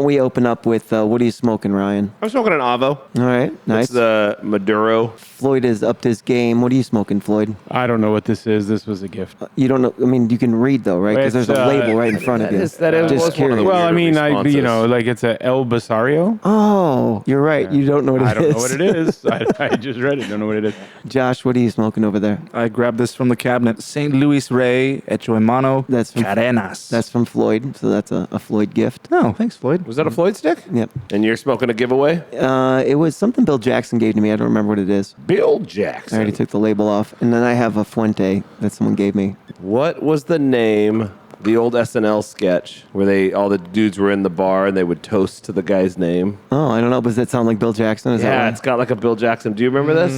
don't we open up with what are you smoking, Ryan? I'm smoking an Avo. All right, nice. It's the Maduro. Floyd is upped his game. What are you smoking, Floyd? I don't know what this is. This was a gift. You don't know. I mean, you can read though, right? Because there's a label right in front of you. That is Just one of the curious. Well, I mean, responses. like it's a El Basario. Oh, you're right. You don't know what it is. I don't know what it is. I just read it. Don't know what it is. Josh, what are you smoking over there? I grabbed this from the cabinet. St. Louis Rey, hecho en mano, That's from cadenas. That's from Floyd, so that's a Floyd gift. Oh, thanks, Floyd. Was that a Floyd stick? Yep. And you're smoking a giveaway? It was something Bill Jackson gave to me. I don't remember what it is. Bill I Jackson. already took the label off. And then I have a Fuente that someone gave me. What was the name? The old SNL sketch where all the dudes were in the bar and they would toast to the guy's name. Oh, I don't know. Does that sound like Bill Jackson? Is that Yeah, right? it's got like a Bill Jackson. Do you remember this?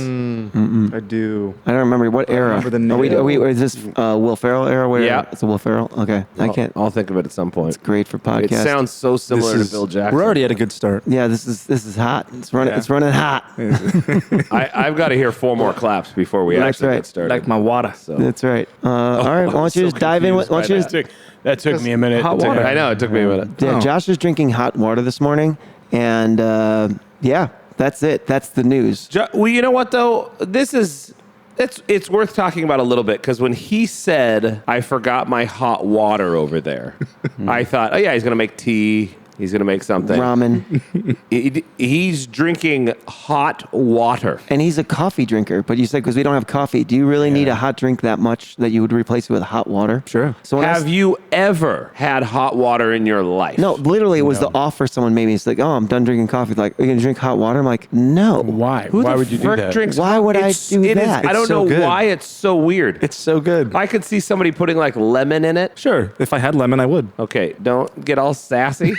I do. I don't remember what era. remember the name. Are we, is this Will Ferrell era? Where Yeah. It's a Will Ferrell? Okay. I can't. I'll think of it at some point. It's great for podcast. It sounds so similar to Bill Jackson. We're already at a good start. Yeah, this is hot. It's running. Yeah. It's running hot. I've got to hear 4 more claps before we That's actually right. get started. Like my water. So. That's right. All right. Why don't you so just dive in? Why confused don't you by just? That took me a minute. Hot to- water. I know, it took me a minute. Yeah, Oh. Josh is drinking hot water this morning, and yeah, that's it. That's the news. Well, you know what, though? It's worth talking about a little bit because when he said, I forgot my hot water over there, I thought, oh, yeah, he's going to make tea. He's going to make something. Ramen, He's drinking hot water. and he's a coffee drinker. But you said because we don't have coffee, do you really need a hot drink that much that you would replace it with hot water? Sure. So when I Have you ever had hot water in your life? no, literally, it was the offer someone made me. It's like, oh, I'm done drinking coffee. Like, are you gonna drink hot water? I'm like, no. Why? Who Why the would you do frick that? drinks Why hot- would I It's- do it is- that? I don't It's so know good. why it's so weird. It's so good. I could see somebody putting like lemon in it. Sure. If I had lemon, I would. Okay, don't get all sassy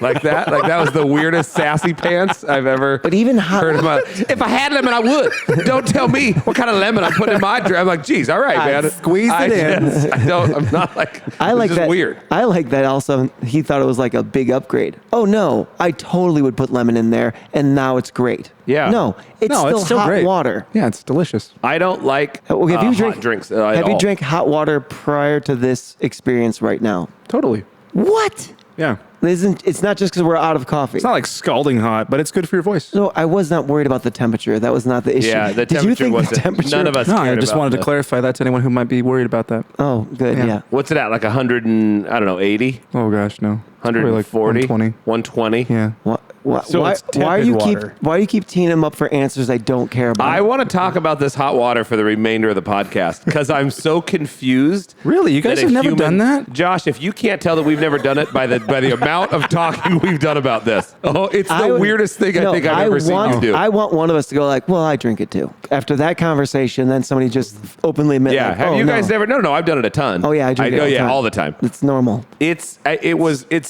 like that. Like that was the weirdest sassy pants I've ever But even hot. heard of my. If I had lemon, I would. Don't tell me what kind of lemon I put in my drink. I'm like, geez, all right, man. squeeze it in. I don't. I'm not like. I like it's just that. Weird. I like that. Also, he thought it was like a big upgrade. Oh no, I totally would put lemon in there, and now it's great. Yeah. No, it's still hot great. water. Yeah, it's delicious. I don't like Well, have you hot drank drinks. At Have all. you drank hot water prior to this experience right now? Totally. What? Yeah. It's not just because we're out of coffee. It's not like scalding hot, but it's good for your voice. No, I was not worried about the temperature. That was not the issue. Yeah, the Did you temperature think wasn't. the temperature? None of us. No, I cared just about wanted to the- clarify that to anyone who might be worried about that. Oh, good. Yeah. Yeah. What's it at? Like 100 and I don't know, 80, Oh gosh, no. Probably 140, like 120. 120. Yeah. So why it's do tepid you water. why do you keep teeing him up for answers I don't care about? I want to talk about this hot water for the remainder of the podcast because I'm so confused. Really? You guys that have a never done that? Josh, if you can't tell that we've never done it by the amount of talking we've done about this, it's I the would- weirdest thing I think I've ever seen you do. I want one of us to go like, well, I drink it too. After that conversation, then somebody just openly admit, yeah, like, have oh, you no. guys never? No, I've done it a ton. Oh yeah, I drink it. Oh yeah, all the time. It's normal. It's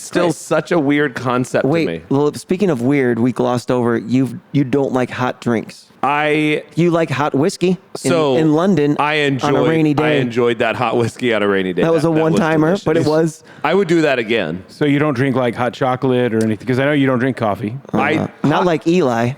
still such a weird concept to me. Wait, well, speaking of weird, we glossed over. You don't like hot drinks. You like hot whiskey in London I enjoyed, on a rainy day. I enjoyed that hot whiskey on a rainy day. That was a one-timer, delicious. but it was. I would do that again. So you don't drink like hot chocolate or anything? Because I know you don't drink coffee. Not like Eli.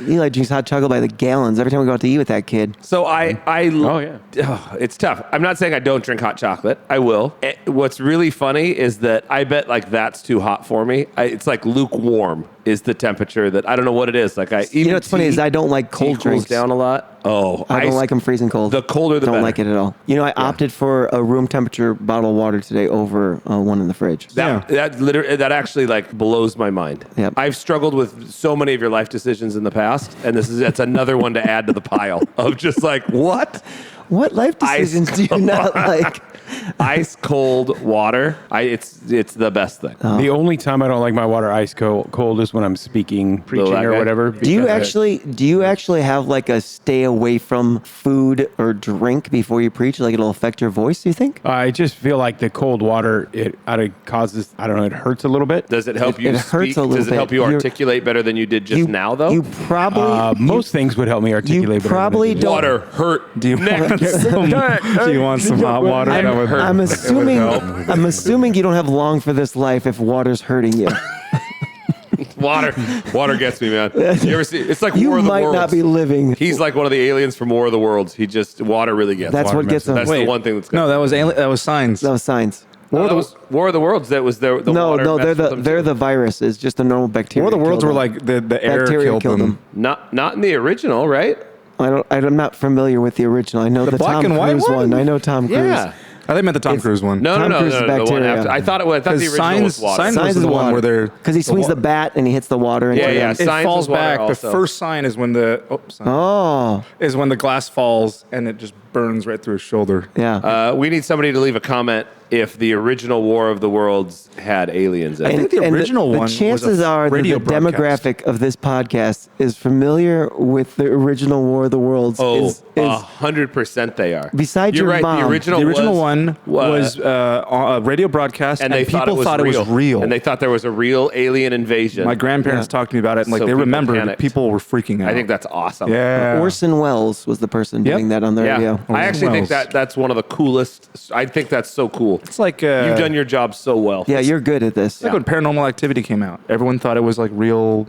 Eli drinks hot chocolate by the gallons every time we go out to eat with that kid. So Oh, yeah. it's tough. I'm not saying I don't drink hot chocolate. I will. What's really funny is that I bet like that's too hot for me. It's like lukewarm is the temperature that I don't know what it is. Like What's funny is I don't like cold tea drinks. cools down a lot. Oh, I don't like them freezing cold. The colder the don't better. like it at all. I opted for a room temperature bottle of water today over one in the fridge. That actually like blows my mind. Yep. I've struggled with so many of your life decisions in the past, and that's another one to add to the pile of just like what What life decisions do you not like? ice cold water. It's the best thing. The only time I don't like my water ice cold is when I'm speaking, preaching, that or guy? whatever. Do you because- actually have like a stay away from food or drink before you preach? Like it'll affect your voice, do you think? I just feel like the cold water, it causes, I don't know, it hurts a little bit. Does it help you it hurts speak? a little Does it help bit. you articulate better than you did just now, though? You probably Most things would help me articulate better. probably than I do. don't- Water hurt. Do you want some hot water? That would hurt. I'm assuming you don't have long for this life if water's hurting you. Water gets me, man. You ever see? It's like You War of the might Worlds. not be living. He's like one of the aliens from War of the Worlds. Water really gets. That's him. what gets him. That's the one thing that's. No, that was Signs. That was science. War of the Worlds. That was the No, water no, messed with them they're too. the virus. It's just a normal bacteria. War of the Worlds killed were them. like the air Bacteria killed them. Not in the original, right? I'm not familiar with the original. I know the black Tom and white Cruise one. I know Tom Cruise. Yeah. I think meant the Tom Cruise one. No, Tom Cruise is the one bacteria. after. I thought the original was water. Signs Signs was is the one water. where they're Because he swings the bat and he hits the water. Into Yeah, yeah. them. it Signs falls was water back. also. The first sign is when Oh, is when the glass falls and it just burns right through his shoulder. yeah. We need somebody to leave a comment if the original War of the Worlds had aliens in it. I think the original one The was a chances are that radio the broadcast. demographic of this podcast is familiar with the original War of the Worlds. Oh, is 100% they are. Besides You're your right. mom. The original, The original one was uh, a radio broadcast, and and they people thought it was real. And And they thought there was a real alien invasion. my grandparents talked to me about it, and like So they people remembered. panicked. People were freaking out. I think that's awesome. yeah. Orson Welles was the person Yep. doing that on the Yeah, radio. I actually think Wells. that's one of the coolest. I think that's so cool. It's like You've done your job so well. Yeah, you're good at this. It's like when Paranormal Activity came out. Everyone thought it was like real,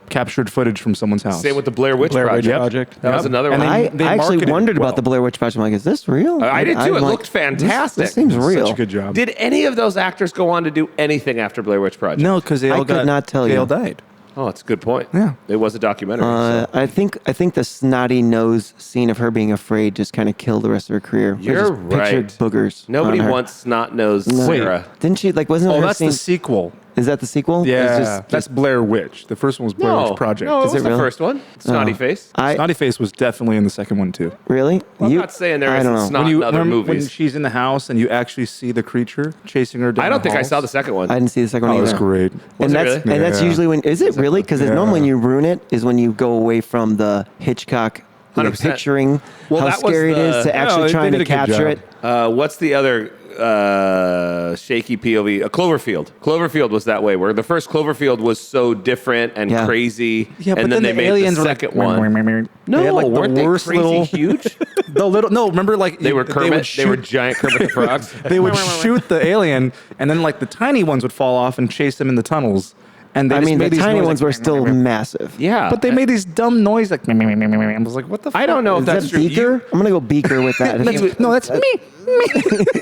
captured footage from someone's house. Same with the Blair Witch Blair Witch Project. Project. That was Yep. another And one. they- I actually marketed wondered it about well. the Blair Witch Project. I'm like, is this real? I did too. I'm It like, looked fantastic. This seems real. Such a good job. Did any of those actors go on to do anything after Blair Witch Project? No, because they I all could not tell they you. all died. Oh, that's a good point. Yeah. It was a documentary. so. I think the snotty nose scene of her being afraid just kind of killed the rest of her career. I You're just right. Pictured boogers. Nobody on her. wants snot-nosed No. Sarah. Didn't she wasn't Oh, her that's scene? the sequel. Is that the sequel? Yeah, It's just- that's Blair Witch. The first one was Blair No, Witch Project. no, it Is was it the really? first one. Snotty face. Snotty Face was definitely in the second one too. Really? I'm not saying there I isn't don't know. snot in other when movies. she's in the house and you actually see the creature chasing her down I don't the think I halls. saw the second one. I didn't see the second one Oh, either. that's great. Was And it that's really? and that's Yeah. usually when is it really? Because Yeah. normally when you ruin it is when you go away from the Hitchcock 100%. picturing Well, how that was scary it is the- to actually they trying did to a good capture job. it. What's the other shaky POV? Cloverfield. Cloverfield was that way, where the first Cloverfield was so different and Yeah. crazy. Yeah, and but then they the made aliens the were second like, one. No, they had like weren't the they worst crazy little huge? the little no. Remember, like They were Kermit. would They were shoot- giant Kermit the Frogs. They would shoot the alien, and then like the tiny ones would fall off and chase them in the tunnels. And they I just mean, made the these tiny noises ones like, were still massive. Yeah, but they made these dumb noises like. I was like, what the? I don't know if Is that's that true. Beaker? I'm gonna go Beaker with that. No, that's me.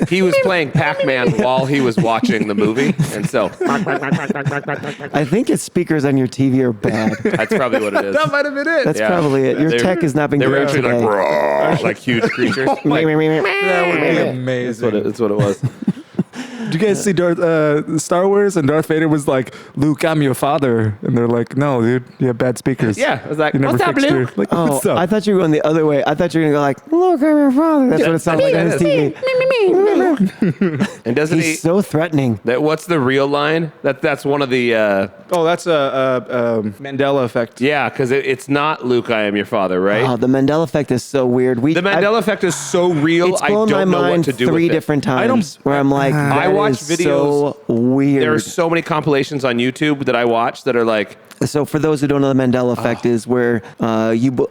He was playing Pac-Man while he was watching the movie, and so I think its speakers on your TV are bad. that's probably what it is. That might have been it. That's Yeah. probably it. Your They- tech has not been They were great actually today. like, "Roar," like huge creatures. That would be amazing. That's what it was. Did you guys see Star Wars? And Darth Vader was like, "Luke, I'm your father," and they're like, "No, dude, you have bad speakers." Yeah, I was like, You never "What's up, fixed your-" Luke? Like, Oh, what's up? I thought you were going the other way. I thought you were gonna go like, "Look, I'm your father." That's what it sounds like on his TV. And doesn't he? He's so threatening. What's the real line? That's one of the. Oh, that's a Mandela effect. Yeah, because it's not Luke, I am your father, right? Oh, the Mandela effect is so weird. The Mandela effect is so real. It's I blown don't my know what mind to do three with it. different I times don't- where I'm like, I that watch is videos- so weird. There are so many compilations on YouTube that I watch that are like, So for those who don't know, the Mandela effect is where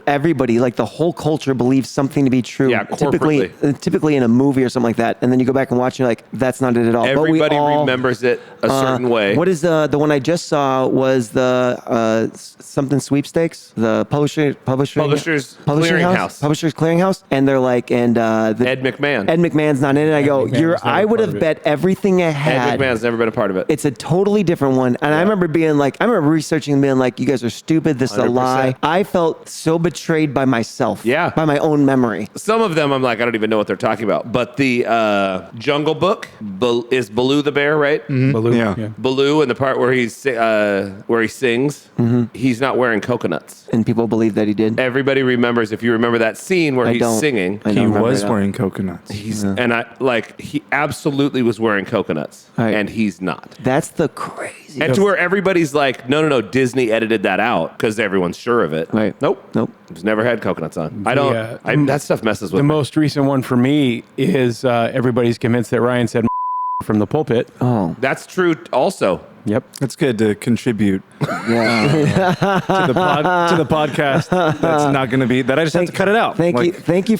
everybody, like the whole culture, believes something to be true. Yeah, typically in a movie or something like that, and then you go back and watch, and you're like, that's not it at all. everybody but we all, remembers it a certain way. What is the one I just saw was the something sweepstakes, the Publishers Clearinghouse. Publishers Clearinghouse, and they're like, and the Ed McMahon. Ed McMahon's not in it. I go, McMahon was never I would part have of bet everything I Ed had. McMahon's never been a part of it. It's a totally different one. And I remember being like, I remember researching and being like, you guys are stupid. This is a 100%. lie. I felt so betrayed by myself. Yeah. By my own memory. Some of them I'm like, I don't even know what they're talking about. But the Jungle Book is Baloo the bear, right? Baloo. Yeah. Baloo, and the part where he sings, he's not wearing coconuts. And people believe that he did. Everybody remembers, if you remember that scene where I he's don't. singing, I He don't remember was that. wearing coconuts. and he absolutely was wearing coconuts, Right. and he's not. That's the crazy. And to where everybody's like, no, Disney edited that out because everyone's sure of it. Right. Nope. He's never had coconuts on. I don't. That stuff messes with The me. most recent one for me is everybody's convinced that Ryan said from the pulpit. Oh. That's true also. Yep. It's good to contribute Yeah. to the podcast. That's not going to be that. I just have to cut it out. Thank you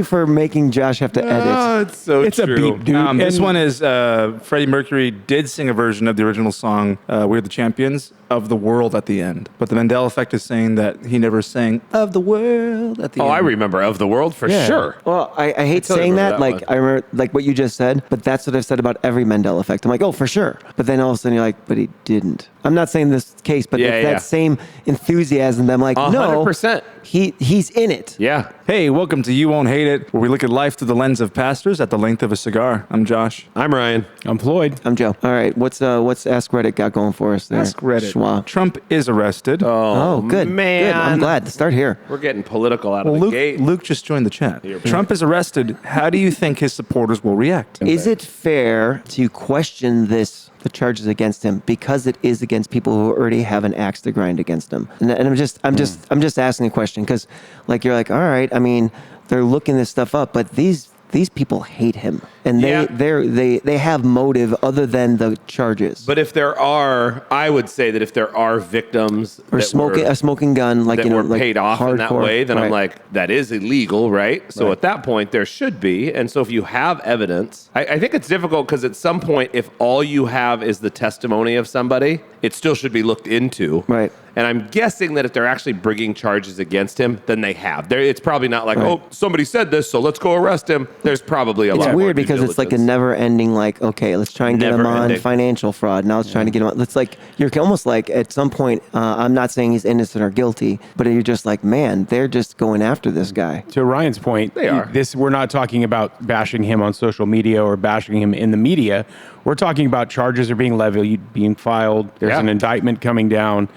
for making Josh have to edit. It's so It's true. a beat, dude. This And- one is Freddie Mercury did sing a version of the original song "We're the Champions" of the world at the end, but the Mandela effect is saying that he never sang "of the world" at the Oh, end. I remember Of the World for Yeah. sure. Well, I hate totally saying remember that. that Like one. I remember, like what you just said, but that's what I've said about every Mandela effect. I'm like, oh, for sure. But then all of a sudden you're like, but he didn't. I'm not saying this case, but Yeah, it's yeah. that same enthusiasm. That I'm like, no, 100%. he's in it. Yeah. Hey, welcome to You Won't Hate It, where we look at life through the lens of pastors at the length of a cigar. I'm Josh. I'm Ryan. I'm Floyd. I'm Joe. All right, what's Ask Reddit got going for us there? Ask Reddit. Schwa. Trump is arrested. Oh, good, man. Good. I'm glad to start here. We're getting political out of the gate. Luke just joined the chat. Trump is arrested. How do you think his supporters will react? Is it fair to question the charges against him because it is against people who already have an axe to grind against him? And I'm just asking a question because, like, you're like, all right. I mean, they're looking this stuff up, but these people hate him, and Yeah. they have motive other than the charges. But if there are, I would say that if there are victims or that smoking were, a smoking gun, like that you know, were like paid off in that hardcore, way, then I'm right. like, that is illegal, right? So Right. at that point, there should be. And so if you have evidence, I think it's difficult because at some point, if all you have is the testimony of somebody, it still should be looked into. Right. And I'm guessing that if they're actually bringing charges against him, then they have. It's probably not like, Right. oh, somebody said this, so let's go arrest him. There's probably a It's lot more weird due because it's like a diligence. never-ending. Like, okay, let's try and get him on Never-ending. financial fraud. Now let's try and get him on. It's like you're almost like at some point. I'm not saying he's innocent or guilty, but you're just like, man, they're just going after this guy. To Ryan's point, They are. we're not talking about bashing him on social media or bashing him in the media. We're talking about charges are being levied, being filed. There's Yeah. an indictment coming down.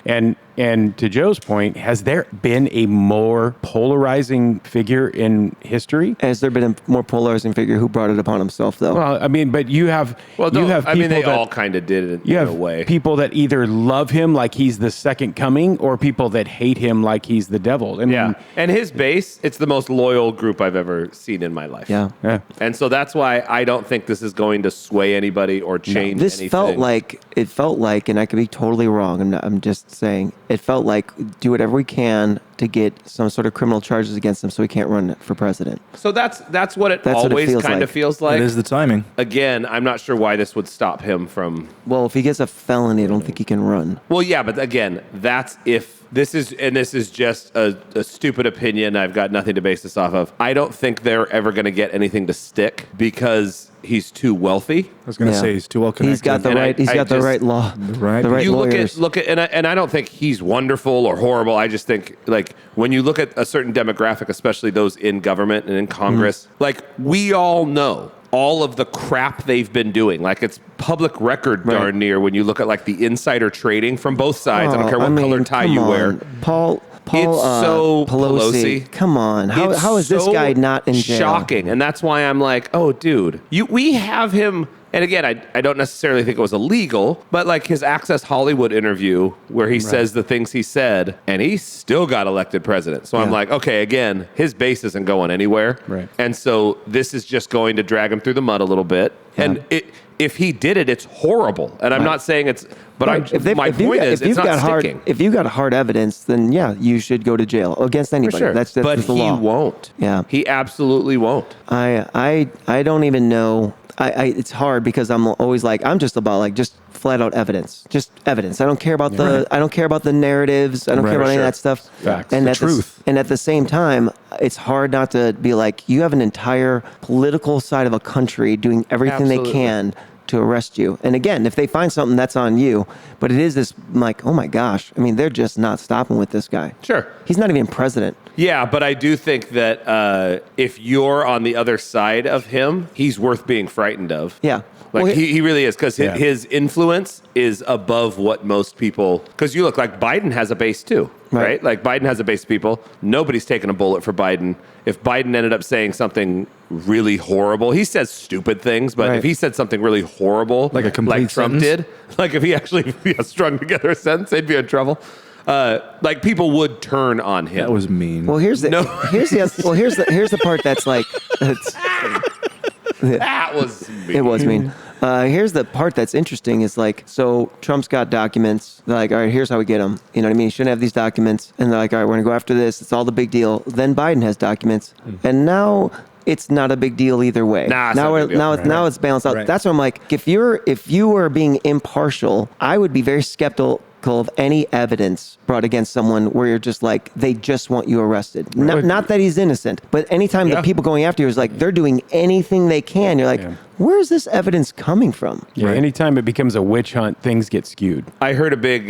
And to Joe's point, has there been a more polarizing figure in history? Has there been a more polarizing figure who brought it upon himself, though? Well, I mean, but you have people they that, all kind of did it you in have a way. people that either love him like he's the second coming, or people that hate him like he's the devil. I mean, Yeah. And his base, it's the most loyal group I've ever seen in my life. yeah. yeah. And so that's why I don't think this is going to sway anybody or change This anything. felt like, and I could be totally wrong. I'm just saying, it felt like do whatever we can to get some sort of criminal charges against him so he can't run for president. So that's what it That's what it always feels kind like. of feels like. It is the timing. Again, I'm not sure why this would stop him from. Well, if he gets a felony, I don't think he can run. Well, yeah, but again, that's if this is just a stupid opinion. I've got nothing to base this off of. I don't think they're ever going to get anything to stick because he's too wealthy. I was going to Yeah. say he's too well connected. He's got the And right. He's I got the just- right law. right- The right You lawyers. look at, and I don't think he's wonderful or horrible. I just think like when you look at a certain demographic, especially those in government and in Congress, like we all know all of the crap they've been doing. Like it's public record Right. darn near when you look at like the insider trading from both sides. I don't Oh, care what color tie come you on. wear. Paul, It's so Pelosi. Come on. It's How is this so guy not in jail? Shocking. And that's why I'm like, oh, dude, we have him. And again, I don't necessarily think it was illegal, but like his Access Hollywood interview where he says the things he said, and he still got elected president. So I'm Yeah. like, okay, again, his base isn't going anywhere. Right. And so this is just going to drag him through the mud a little bit. Yeah. And if he did it, it's horrible. And I'm not saying it's, but my point is, it's not sticking. If you've got hard evidence, then yeah, you should go to jail against anybody. For sure. That's but the he law. won't. Yeah. He absolutely won't. I don't even know. It's hard because I'm always like, I'm just about like just flat out evidence, just evidence. I don't care about I don't care about the narratives. I don't care about any of that stuff. Facts. And The at truth. And at the same time, it's hard not to be like, you have an entire political side of a country doing everything Absolutely. they can to arrest you. And again, if they find something, that's on you. But it is this, like, oh my gosh. I mean, they're just not stopping with this guy. Sure. He's not even president. Yeah, but I do think that if you're on the other side of him, he's worth being frightened of. Yeah. Like Well, he really is, because Yeah. his influence is above what most people. Because you look like Biden has a base too, Right. right? Like Biden has a base of people. Nobody's taking a bullet for Biden. If Biden ended up saying something really horrible, he says stupid things, but Right. if he said something really horrible, Like a complete like Trump sentence? did, like if he actually strung together a sentence, they'd be in trouble. Like people would turn on him. That was mean. Well, here's the No. here's the part that's like that was mean. it was mean. Here's the part that's interesting is like, so Trump's got documents. They're like, all right, here's how we get them. You know what I mean? You shouldn't have these documents. And they're like, all right, we're going to go after this. It's all the big deal. Then Biden has documents. And now it's not a big deal either way. Nah, now it's balanced out. Right. That's what I'm like, if you were being impartial, I would be very skeptical of any evidence brought against someone where you're just like, they just want you arrested. Not that he's innocent, but anytime the people going after you is like, they're doing anything they can, you're like, where's this evidence coming from? Yeah, anytime it becomes a witch hunt, things get skewed. I heard a big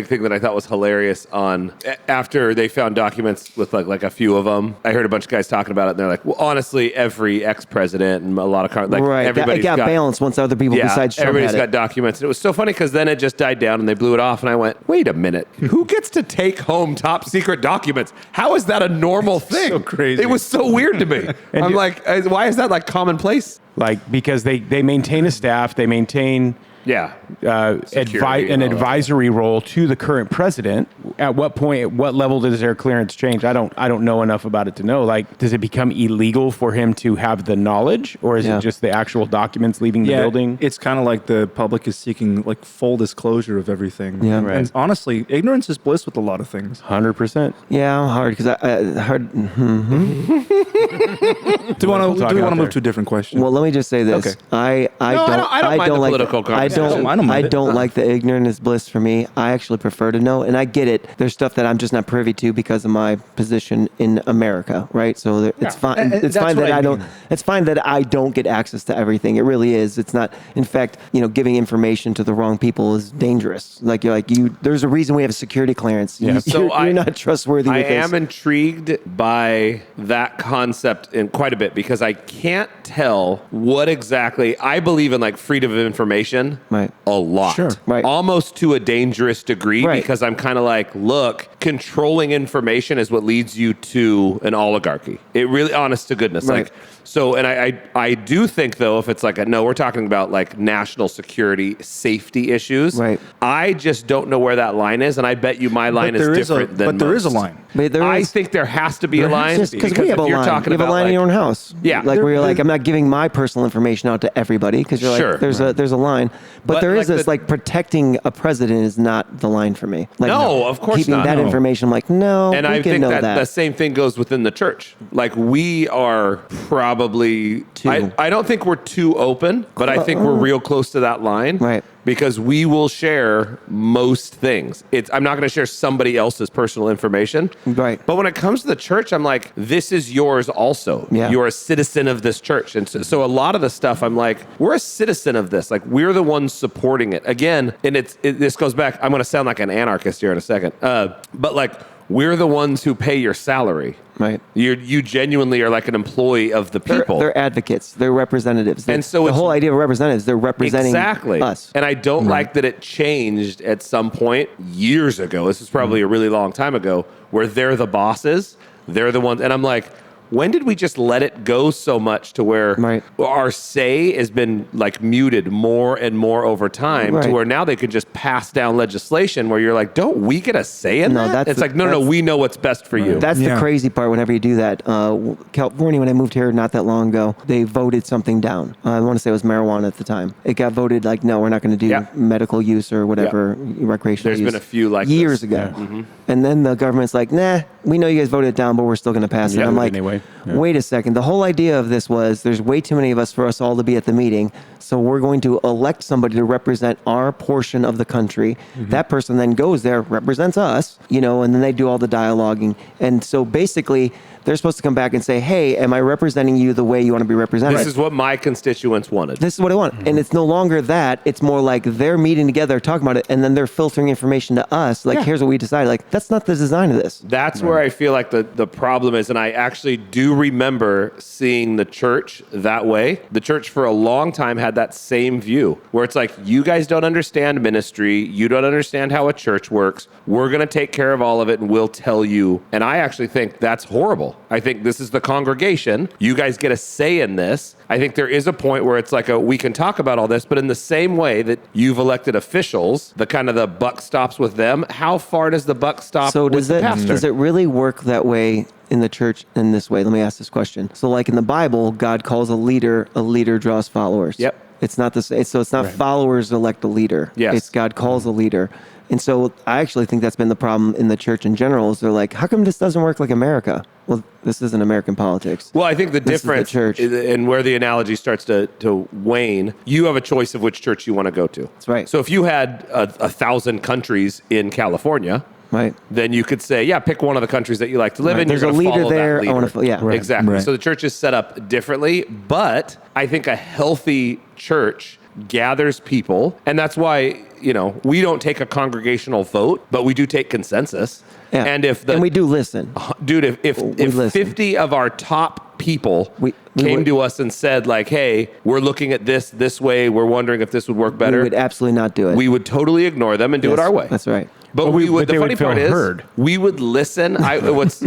thing that I thought was hilarious on after they found documents with like a few of them. I heard a bunch of guys talking about it, and they're like, well, honestly, every ex-president and a lot of everybody's it got balanced once other people besides Trump everybody's had got documents. And it was so funny because then it just died down and they blew it off, and I went, wait a minute, who gets to take home top secret documents? How is that a normal thing? So crazy. It was so weird to me. I'm like, why is that like commonplace? Like, because they maintain a staff, they maintain Security an and all that. advisory role to the current president. At what point, at what level does their clearance change? I don't know enough about it to know. Like, does it become illegal for him to have the knowledge, or is it just the actual documents leaving the building? It's kind of like the public is seeking like full disclosure of everything. Yeah. And honestly, ignorance is bliss with a lot of things. 100%. Yeah, I'm hard because Do we want to move to a different question? Well, let me just say this. Okay. I don't mind the like political I conversation. don't like the ignorant is bliss for me. I actually prefer to know, and I get it. There's stuff that I'm just not privy to because of my position in America, right? So it's fine. And It's that's fine what that I I don't. mean. It's fine that I don't get access to everything. It really is. It's not. In fact, giving information to the wrong people is dangerous. Like there's a reason we have a security clearance. Yeah. You're not trustworthy. I with this. am intrigued by that concept in quite a bit because I can't tell what exactly I believe in, like freedom of information, Right. a lot, Sure. Right. almost to a dangerous degree, Right. because I'm kind of like, look, controlling information is what leads you to an oligarchy. It really, honest to goodness, Right. like. So, and I do think though, if it's like we're talking about like national security, safety issues. Right. I just don't know where that line is, and I bet you my line is different than But there is a most. line. But there I is- think there has to be a line Just because we have a if you're line. talking You have a about line in like, your own house. Yeah. Like where you're like, I'm not giving my personal information out to everybody because you're Sure. like, there's a line. But there is like this the- like protecting a president is not the line for me. Like No, of course keeping not. that No. information. I'm like, no, and we I can think know that that. the same thing goes within the church. Like we are probably I don't think we're too open, but I think we're real close to that line. Right. Because we will share most things. I'm not going to share somebody else's personal information. Right. But when it comes to the church, I'm like, this is yours also. Yeah. You're a citizen of this church. And so a lot of the stuff, I'm like, we're a citizen of this. Like, we're the ones supporting it. Again, and this goes back, I'm going to sound like an anarchist here in a second. But like, we're the ones who pay your salary. Right. You genuinely are like an employee of the people. They're advocates. They're representatives. And so the it's- whole idea of representatives, they're representing us. And I don't like that it changed at some point years ago. This is probably a really long time ago, where they're the bosses. They're the ones. And I'm like, when did we just let it go so much to where Right. our say has been like muted more and more over time, to Right. where now they could just pass down legislation where you're like, don't we get a say in No, that? that's It's the- like, no, that's- we know what's best for you. That's Yeah. the crazy part whenever you do that. California, when I moved here not that long ago, they voted something down. I want to say it was marijuana at the time. It got voted like, no, we're not going to do Yeah. medical use or whatever, recreational There's use. been a few like years this. ago. And then the government's like, nah, we know you guys voted it down, but we're still going to pass it. Yeah, I'm like, anyway. Yeah. wait a second. The whole idea of this was there's way too many of us for us all to be at the meeting. So we're going to elect somebody to represent our portion of the country. That person then goes there, represents us, and then they do all the dialoguing. And so basically, they're supposed to come back and say, hey, am I representing you the way you want to be represented? This is what my constituents wanted. This is what I want. And it's no longer that. It's more like they're meeting together, talking about it, and then they're filtering information to us. Like, here's what we decided. Like, that's not the design of this. That's where I feel like the problem is, and I actually do remember seeing the church that way. The church for a long time had that same view, where it's like, you guys don't understand ministry, you don't understand how a church works, we're going to take care of all of it, and we'll tell you. And I actually think that's horrible. I think this is the congregation. You guys get a say in this. I think there is a point where it's like we can talk about all this, but in the same way that you've elected officials, the buck stops with them. How far does the buck stop So with the pastor? does it really work that way in the church in this way? Let me ask this question. So like in the Bible, God calls a leader draws followers. Yep. It's not the same. So it's not followers elect a leader. Yes. It's God calls a leader. And so I actually think that's been the problem in the church in general is they're like, how come this doesn't work like America? Well, this isn't American politics. Well, I think the This is the difference church. and where the analogy starts to wane, you have a choice of which church you want to go to. That's right. So if you had 1,000 countries in California, Right. then you could say, yeah, pick one of the countries that you like to live in. There's You're a gonna leader follow there. that I want leader. to, yeah. Exactly. Right. So the church is set up differently, but I think a healthy church gathers people, and that's why we don't take a congregational vote, but we do take consensus. Yeah. And we do listen. Dude, if listen. 50 of our top people We came would- to us and said like, hey, we're looking at this way, we're wondering if this would work We better, would absolutely not do it. we would totally ignore them and do it Yes, our way. That's right. But But we would. they The would funny feel part is, heard. we would listen.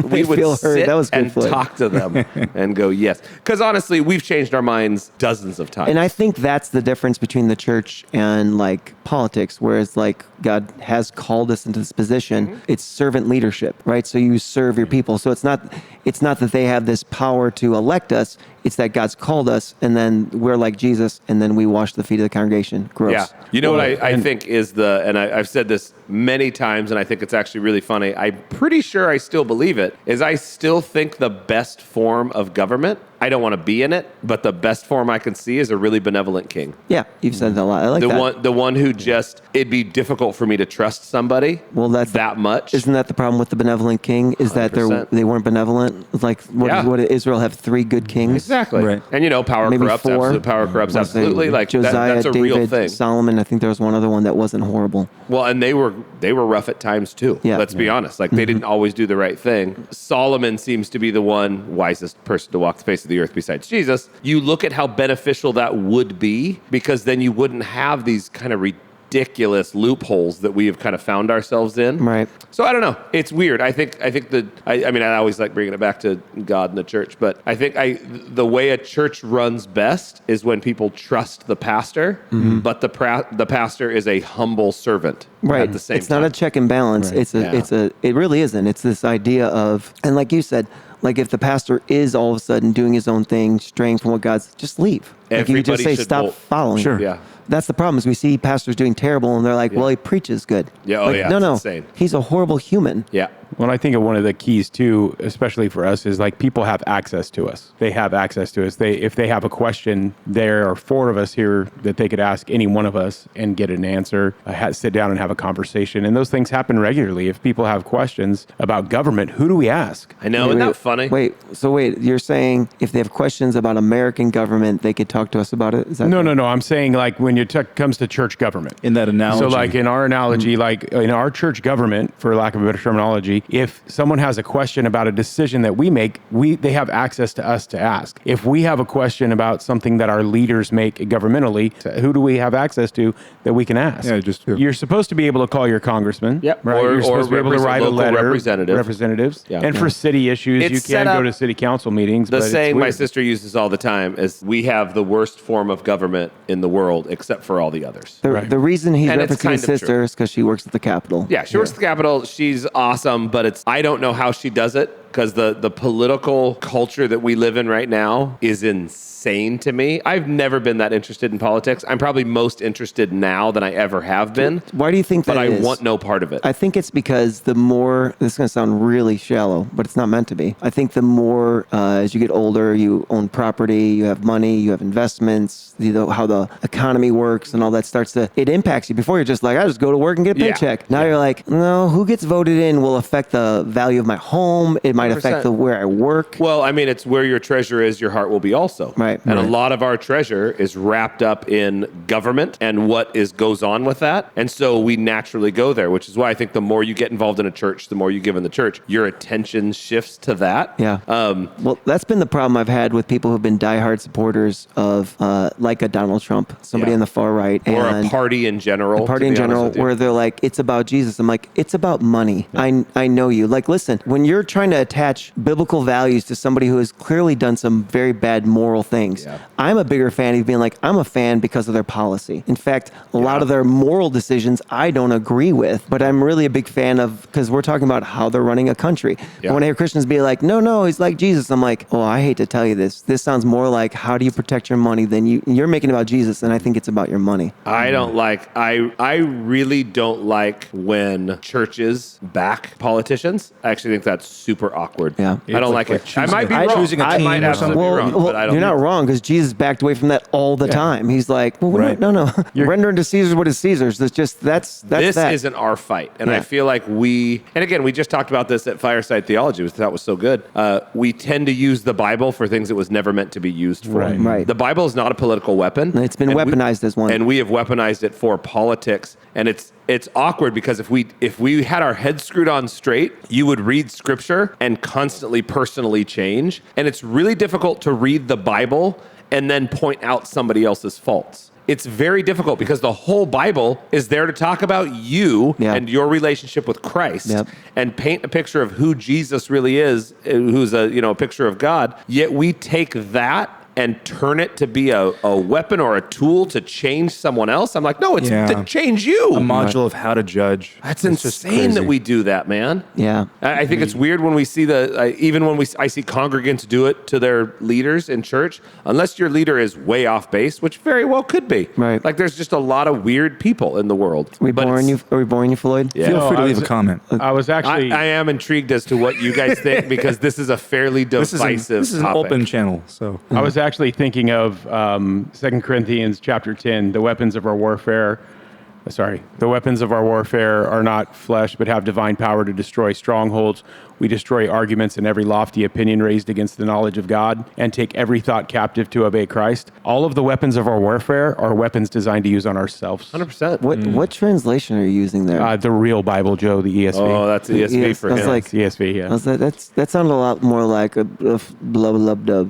We would feel heard. sit That was good, and Floyd. talk to them and go yes. Because honestly, we've changed our minds dozens of times. And I think that's the difference between the church and like politics, whereas like God has called us into this position. It's servant leadership, right? So you serve your people. So it's not that they have this power to elect us. It's that God's called us, and then we're like Jesus, and then we wash the feet of the congregation. Gross. Yeah. You know what I think is I've said this many times, and I think it's actually really funny. I'm pretty sure I still believe it, is I still think the best form of government, I don't want to be in it, but the best form I can see is a really benevolent king. Yeah, you've said that a lot. I like that. The one who just, it'd be difficult for me to trust somebody That's that much. Isn't that the problem with the benevolent king? Is that 100%. they weren't benevolent? Like, what did Israel have 3 good kings? Exactly. Right. And power Maybe corrupts. 4. Absolute power corrupts. Was it Absolutely. Like Josiah, that's a David, real thing. Solomon. I think there was one other one that wasn't horrible. Well, and they were rough at times too. Yeah. Let's be honest. Like they didn't always do the right thing. Solomon seems to be the one wisest person to walk the face of the earth besides Jesus. You look at how beneficial that would be, because then you wouldn't have these kind of ridiculous loopholes that we have kind of found ourselves in. Right. So I don't know. It's weird. I always like bringing it back to God and the church, but I think the way a church runs best is when people trust the pastor, but the pastor is a humble servant. Right. At the same It's time. not a check and balance. Yeah. It really isn't. It's this idea of, and like you said, like if the pastor is all of a sudden doing his own thing, straying from what God's, just leave. Like you could just Everybody say, should stop vote. following. Sure. Yeah. That's the problem is we see pastors doing terrible and they're like, well, he preaches good. Yeah, oh Like, yeah, No, it's insane. he's a horrible human. Yeah. Well, I think one of the keys too, especially for us, is like people have access to us. They have access to us. If they have a question, there are 4 of us here that they could ask any one of us and get an answer, sit down and have a conversation. And those things happen regularly. If people have questions about government, who do we ask? I know. Isn't that funny? Wait, you're saying if they have questions about American government, they could talk to us about it? Is that No. I'm saying like when it comes to church government. In that analogy. So like in our analogy, like in our church government, for lack of a better terminology, if someone has a question about a decision that we make, they have access to us to ask. If we have a question about something that our leaders make governmentally, who do we have access to that we can ask? Yeah, You're supposed to be able to call your congressman. Yep. Right? Or You're supposed to be able to write a local letter. representative. Representatives. Yeah. And for city issues, It's you set can go up- to city council meetings. The but it's saying my weird. sister uses all the time is we have the worst form of government in the world except for all the others. The reason he's And it's referencing kind his of true. sister is because she works at the Capitol. Yeah, she works at the Capitol. She's awesome, but I don't know how she does it because the political culture that we live in right now is insane to me. I've never been that interested in politics. I'm probably most interested now than I ever have been. Why do you think that But I is? want no part of it. I think it's because the more, this is going to sound really shallow, but it's not meant to be. I think the more, as you get older, you own property, you have money, you have investments, how the economy works and all that it impacts you. Before you're just like, I just go to work and get a Yeah. paycheck. Now you're like, no, who gets voted in will affect the value of my home. It might affect 100%. where I work. Well, I mean, it's where your treasure is, your heart will be also. Right. And Right. a lot of our treasure is wrapped up in government and what goes on with that. And so we naturally go there, which is why I think the more you get involved in a church, the more you give in the church, your attention shifts to that. Yeah. Well, that's been the problem I've had with people who've been diehard supporters of, like a Donald Trump, somebody Yeah. on the far right. Or and a party in general. a party to in be honest general with you. where they're like, it's about Jesus. I'm like, it's about money. I know you. Like, listen, when you're trying to attack attach biblical values to somebody who has clearly done some very bad moral things. Yeah. I'm a bigger fan of being like, I'm a fan because of their policy. In fact, a lot of their moral decisions I don't agree with, but I'm really a big fan of, because we're talking about how they're running a country. Yeah. And when I hear Christians be like, no, he's like Jesus, I'm like, oh, I hate to tell you this. This sounds more like, how do you protect your money than you're making about Jesus, and I think it's about your money. I don't like, I really don't like when churches back politicians. I actually think that's super awkward. Yeah. I don't like it. I might be wrong. choosing a I team might or absolutely be wrong, but I don't you're not wrong, because Jesus backed away from that all the time. He's like, well, Right. no. Render unto Caesar what is Caesar's. That's this that. isn't our fight. And Yeah. I feel like and again, we just talked about this at Fireside Theology, which I thought was so good. We tend to use the Bible for things it was never meant to be used for. Right. The Bible is not a political weapon. It's been weaponized as one. And we have weaponized it for politics. And it's awkward because if we had our heads screwed on straight, you would read scripture and constantly personally change. And it's really difficult to read the Bible and then point out somebody else's faults. It's very difficult because the whole Bible is there to talk about you and your relationship with Christ and paint a picture of who Jesus really is, who's a picture of God. Yet we take that and turn it to be a weapon or a tool to change someone else. I'm like, no, it's to change you. A module of how to judge. That's It's just insane that crazy. we do that, man. Yeah. I think it's weird when we see even when I see congregants do it to their leaders in church, unless your leader is way off base, which very well could be. Right. Like there's just a lot of weird people in the world. Are we boring you, Floyd? Yeah. Feel free to I leave was- a comment. I was actually. I am intrigued as to what you guys think because this is a fairly divisive This is an topic. open channel, so I was actually thinking of 2 Corinthians chapter 10, the weapons of our warfare are not flesh, but have divine power to destroy strongholds. We destroy arguments and every lofty opinion raised against the knowledge of God and take every thought captive to obey Christ. All of the weapons of our warfare are weapons designed to use on ourselves. 100%. What translation are you using there? The real Bible, Joe, the ESV. Oh, that's ESV Yes, for I was him. like- ESV, yeah. That sounded a lot more like a blah blah blah.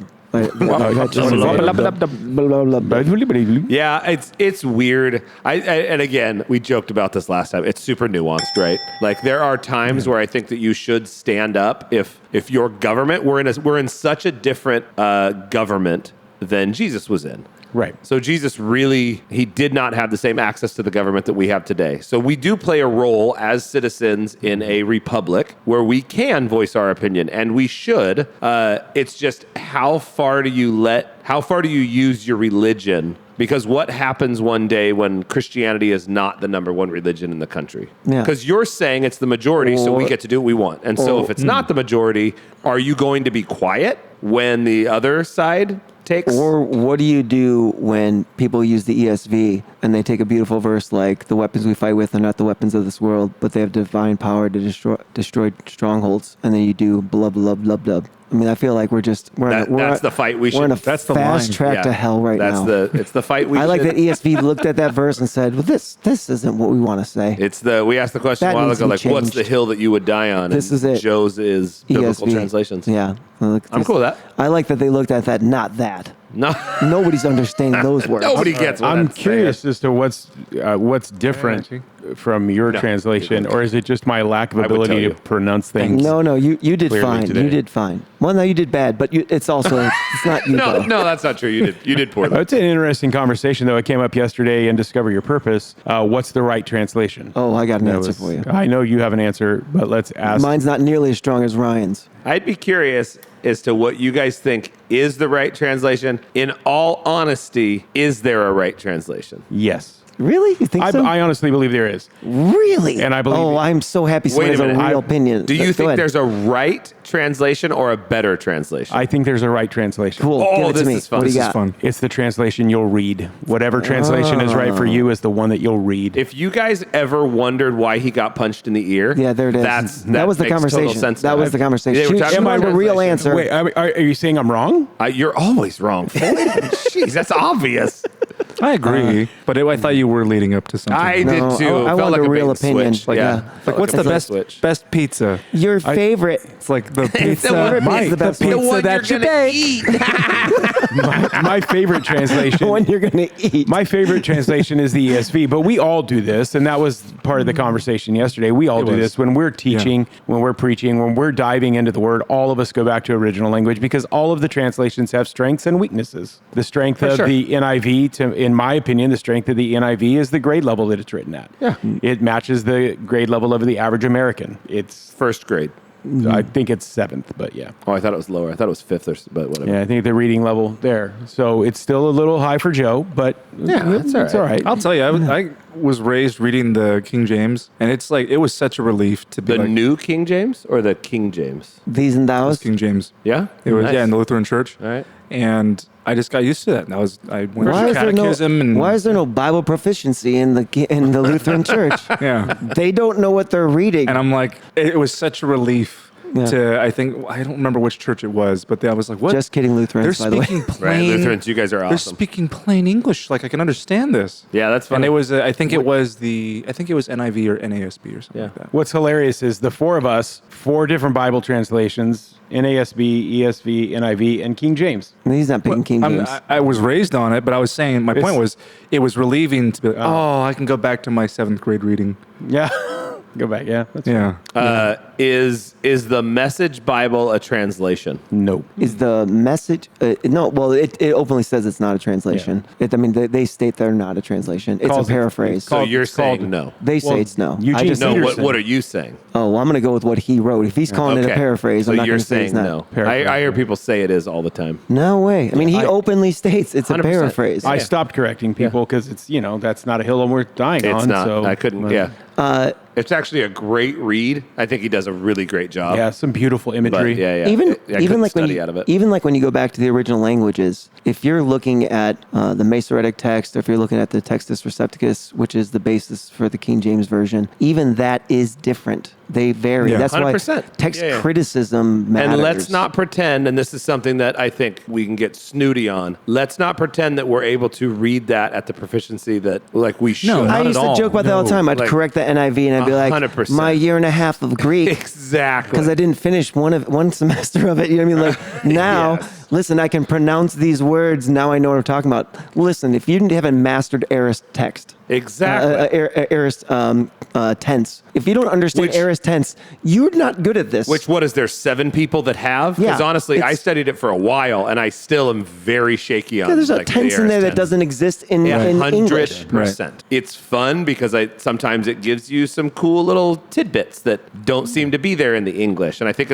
Yeah, it's weird. And again, we joked about this last time. It's super nuanced, right? Like there are times where I think that you should stand up if your government we're in such a different government than Jesus was in. Right. So Jesus he did not have the same access to the government that we have today. So we do play a role as citizens in a republic where we can voice our opinion, and we should. It's just how far do you use your religion? Because what happens one day when Christianity is not the number one religion in the country? Yeah. Because you're saying it's the majority, so we get to do what we want. And so if it's not the majority, are you going to be quiet when the other side takes? Or what do you do when people use the ESV and they take a beautiful verse like, the weapons we fight with are not the weapons of this world, but they have divine power to destroy strongholds, and then you do blah, blah, blah, blah. I mean, I feel like that's the fight we should. We're in a That's the fast line. track to hell now. It's the fight we I should. like that ESV looked at that verse and said, well, this isn't what we want to say. We asked the question That a while needs ago, to like, be what's the changed. hill that you would die on? This And is it. Joe's is biblical ESV. translations. Yeah. I'm cool with that. I like that they looked at that, not that. No, Nobody's understanding those words. nobody gets what I'm that's curious saying. as to what's different from your translation, or is it just my lack of would tell ability you. to pronounce things? No, you did Clearly fine. today. You did fine. Well, no, you did bad, but it's also it's not you. No, though. no, that's not true. You did poorly. It's an interesting conversation, though. It came up yesterday in Discover Your Purpose. What's the right translation? Oh, I got an That answer was- for you. I know you have an answer, but let's ask. Mine's not nearly as strong as Ryan's. I'd be curious as to what you guys think is the right translation. In all honesty, is there a right translation? Yes. Really? You think so? I honestly believe there is. Really? And I believe Oh, it. I'm so happy someone Wait a has a minute. real opinion. Do you Go think ahead. there's a right translation or a better translation? I think there's a right translation. Cool. Oh, Give it this to me. is fun. What do This you is got? fun. It's the translation you'll read. Whatever translation is right for you is the one that you'll read. If you guys ever wondered why he got punched in the ear, Yeah, there it is. That was the makes total conversation. sense That now. was the conversation. They were Shoot, talking shoot about the real translation. answer. Wait, are you saying I'm wrong? You're always wrong. Jeez, that's obvious. I agree, but I thought you were leading up to something. I No, did too. I Felt want like a a real bait and opinion. switch. Like, yeah. yeah. Like, what's the best pizza? Your favorite. It's like the pizza. favorite Mike, pizza, the best pizza one. that you bake. My favorite translation. The one you're going to eat. My favorite translation is the ESV, but we all do this, and that was part of the conversation yesterday. We all do was. this when we're teaching, when we're preaching, when we're diving into the word. All of us go back to original language because all of the translations have strengths and weaknesses. The strength of sure. the NIV, in my opinion, the strength of the NIV is the grade level that it's written at. Yeah. It matches the grade level of the average American. It's, First grade. I think it's 7th, but yeah. Oh, I thought it was lower. I thought it was 5th, but whatever. Yeah, I think the reading level there. So it's still a little high for Joe, but that's all it's all right. I'll tell you, I was raised reading the King James, and it's like it was such a relief to be The like new King James or the King James? These and thous. King James. Yeah? It was Nice. in the Lutheran Church. All right. And I just got used to that. And I went Why to is, there no, catechism and why is there no Bible proficiency in the Lutheran Church? yeah. They don't know what they're reading. And I'm like, it was such a relief Yeah. to, I don't remember which church it was, but I was like, what? Just kidding, Lutherans, They're by the way. speaking Right. plain. Lutherans, you guys are They're awesome. speaking plain English. Like I can understand this. Yeah, that's And funny. it was, I think it was NIV or NASB or something like that. What's hilarious is the four of us, 4 different Bible translations, NASB, ESV, NIV, and King James. He's not picking King James. I was raised on it, but I was saying, my point was, it was relieving to be like, oh, I can go back to my 7th grade reading. Yeah. Go back. Yeah. That's Yeah. Is the Message Bible a translation? Nope. Is the message? No. Well, it openly says it's not a translation. They state they're not a translation. It's Calls a it- paraphrase. So you're it's called- saying no. They say it's no. Eugene I just No, Peterson. what are you saying? Oh, well, I'm going to go with what he wrote. If he's calling it a paraphrase, So I'm not you're going to say saying it's not. no. Paraphrase. I hear people say it is all the time. No way. I mean, he openly states it's a 100%. paraphrase. I stopped correcting people because it's, that's not a hill worth dying on. It's not. So, I couldn't. but- Yeah. It's actually a great read. I think he does a really great job. Yeah. Some beautiful But imagery. yeah. Even I couldn't even like when study you, out of it. even like when you go back to the original languages, if you're looking at the Masoretic text, or if you're looking at the Textus Recepticus, which is the basis for the King James version, even that is different. They vary. Yeah. That's why 100%. text Yeah, yeah. criticism matters. And let's not pretend, and this is something that I think we can get snooty on. Let's not pretend that we're able to read that at the proficiency that like we should. not I at used to all. joke about that all the No. time. I'd Like, correct the NIV and I'd be like, 100%. my year and a half of Greek. Exactly. Because I didn't finish one semester of it. You know what I mean? Like now, Yes. listen, I can pronounce these words. Now I know what I'm talking about. Listen, if you haven't mastered aorist text, Exactly. aorist tense, if you don't understand Which- aorist tense, you're not good at this. What is there 7 people that have? Because Yeah, honestly, I it's- studied it for a while, and I still am very shaky on. Yeah, there's a like, the tense in there aorist that tense. doesn't exist in English. 100%. It's fun because sometimes it gives you some cool little tidbits that don't seem to be there in the English, and I think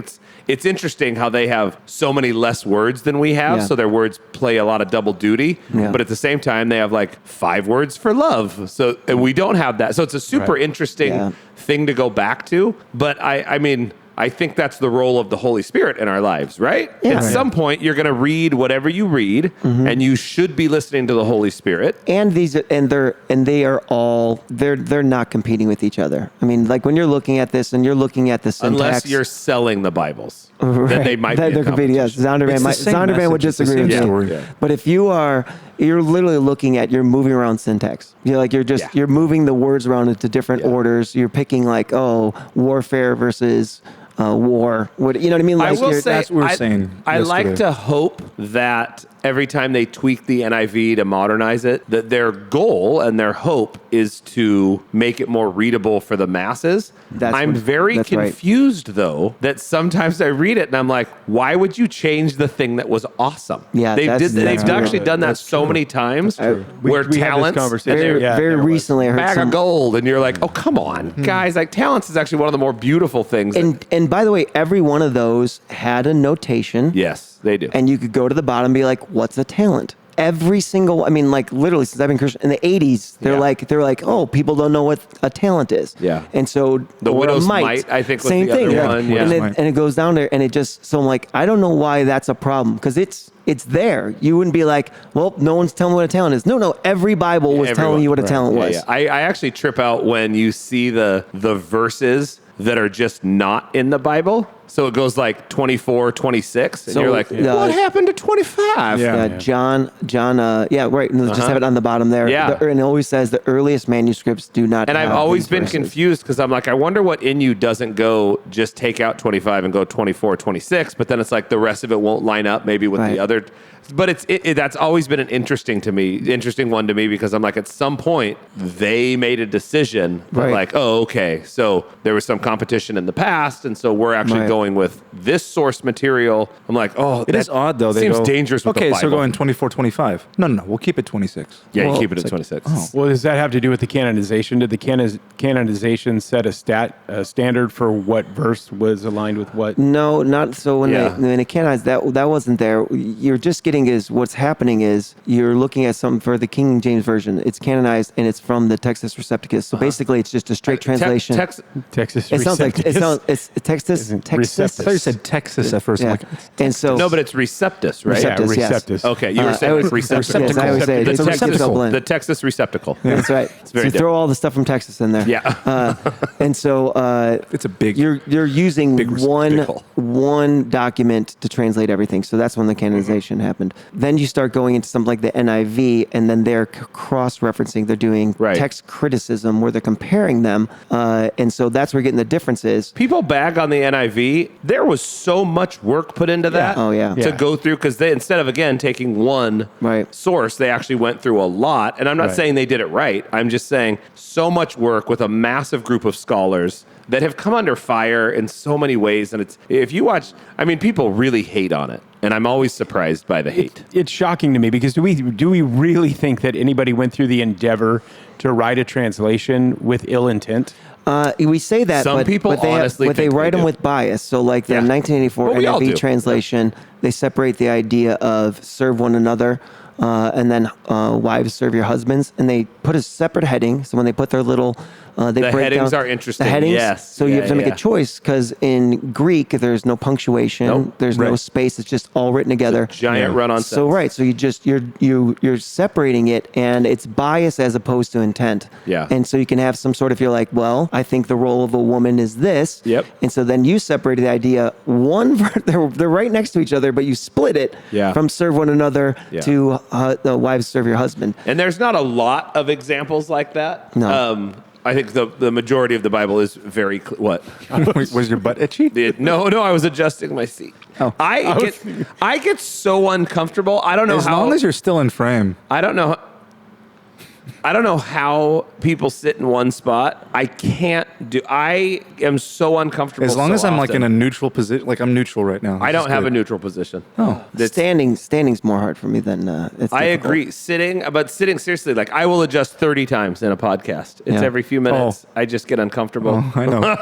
it's interesting how they have so many less words than we have, Yeah. so their words play a lot of double duty. Yeah. But at the same time, they have like 5 words for love, so and we don't have that. So it's a super interesting Yeah. thing to go back to. But I mean. I think that's the role of the Holy Spirit in our lives, right? Yeah. At some point, you're going to read whatever you read, and you should be listening to the Holy Spirit. And they are all they're not competing with each other. I mean, like when you're looking at this and you're looking at the syntax, Unless you're selling the Bibles, then right, they might that be they're a competing. Yes, competition. Zondervan would message, it's the disagree with same you. story. Yeah. But if you're literally looking at, you're moving around syntax. You're moving the words around into different orders. You're picking like, warfare versus war. What, you know what I mean? I Like will you're- say, that's what we were saying I like yesterday. to hope that every time they tweak the NIV to modernize it, that their goal and their hope is to make it more readable for the masses. I'm very that's right. confused, though, that sometimes I read it and I'm like, why would you change the thing that was awesome? Yeah, they've that's true. actually done that so many times We where had this talents conversation. and they're very there was. recently I heard bag some. of gold, and you're like, oh, come on, guys. Like, talents is actually one of the more beautiful things. And by the way, every one of those had a notation. yes, they do. And you could go to the bottom and be like, what's a talent? Every single, I mean, like literally since I've been Christian in the 80s, they're like, oh, people don't know what a talent is. Yeah. And so The or a widow's mite, I think, was same the other thing. one, yeah. And it goes down there, and it just so I'm like, I don't know why that's a problem because it's there. You wouldn't be like, well, no one's telling me what a talent is. No, every Bible was telling you what a talent was. I actually trip out when you see the verses that are just not in the Bible. So it goes like 24, 26, and So, you're like, what happened to 25? Yeah. John, right. And just have it on the bottom there. Yeah. And it always says the earliest manuscripts do not. And I've have always these been verses. confused because I'm like, I wonder what in you doesn't go just take out 25 and go 24, 26, but then it's like the rest of it won't line up maybe with Right. the other. But that's always been an interesting one to me because I'm like, at some point they made a decision that Right. like, oh, okay, so there was some competition in the past, and so we're actually Right. going with this source material. I'm like, oh, It is odd, though. They Seems go, dangerous with okay, the so Bible. we're going 24, 25. No, we'll keep it 26. Yeah, Well, you keep it it's at like- 26. Well, does that have to do with the canonization? Did the canonization set a standard for what verse was aligned with what? No, not so. When Yeah. they canonized that wasn't there. You're just getting is what's happening is you're looking at something for the King James version. It's canonized and it's from the Textus Recepticus. So basically, it's just a straight translation. Texas. It sounds like it's Textus. Isn't Textus. Receptus. I thought you said Texas at first. I'm Yeah. like, And so No, but it's Receptus, right? Receptus, Yeah, yes. Receptus. Okay, you were I saying always- receptacle. yes, I always say it. The It's a Texas, receptacle blend. the Texas receptacle. That's right. So very you throw all the stuff from Texas in there. Yeah. And so it's a big. you're using Big receptacle. one document to translate everything. So that's when the canonization happened. Then you start going into something like the NIV, and then they're cross-referencing. They're doing Right. text criticism where they're comparing them, and so that's where you're getting the differences. People bag on the NIV. There was so much work put into that. Oh, yeah. To Yeah. go through, because they, instead of again taking one Right. source, they actually went through a lot. And I'm not Right. saying they did it right. I'm just saying so much work with a massive group of scholars that have come under fire in so many ways. And it's, if you watch, I mean, people really hate on it, and I'm always surprised by the hate. It's shocking to me because do we really think that anybody went through the endeavor to write a translation with ill intent? We say that, Some people but they honestly but they think they write them do. with bias. So, like the Yeah. 1984 Well, we all do. NIV translation, they separate the idea of serve one another, and then wives serve your husbands, and they put a separate heading. So when they put their little, they The break headings down are interesting, The headings, yes. so you Yeah, have to make yeah. a choice because in Greek there's no punctuation, Nope. there's no Right. space. It's just all written together. Giant run-on So sentence. right, so you're separating it, and it's bias as opposed to intent. Yeah. And so you can have some sort of, you're like, well, I think the role of a woman is this. Yep. And so then you separated the idea. They're right next to each other, but you split it Yeah. from serve one another Yeah. to the wives serve your husband. And there's not a lot of examples like that. No. I think the majority of the Bible is very what? Was your butt itchy? No, I was adjusting my seat. Oh. I get so uncomfortable. I don't know As how. long as you're still in frame. I don't know how people sit in one spot. I am so uncomfortable. As long so as I'm like often. in a neutral position, like I'm neutral right now. I don't have a new. neutral position. Oh. Standing's more hard for me than it's I difficult. agree. Sitting seriously, like I will adjust 30 times in a podcast. It's Yeah. every few minutes. I just get uncomfortable. I know.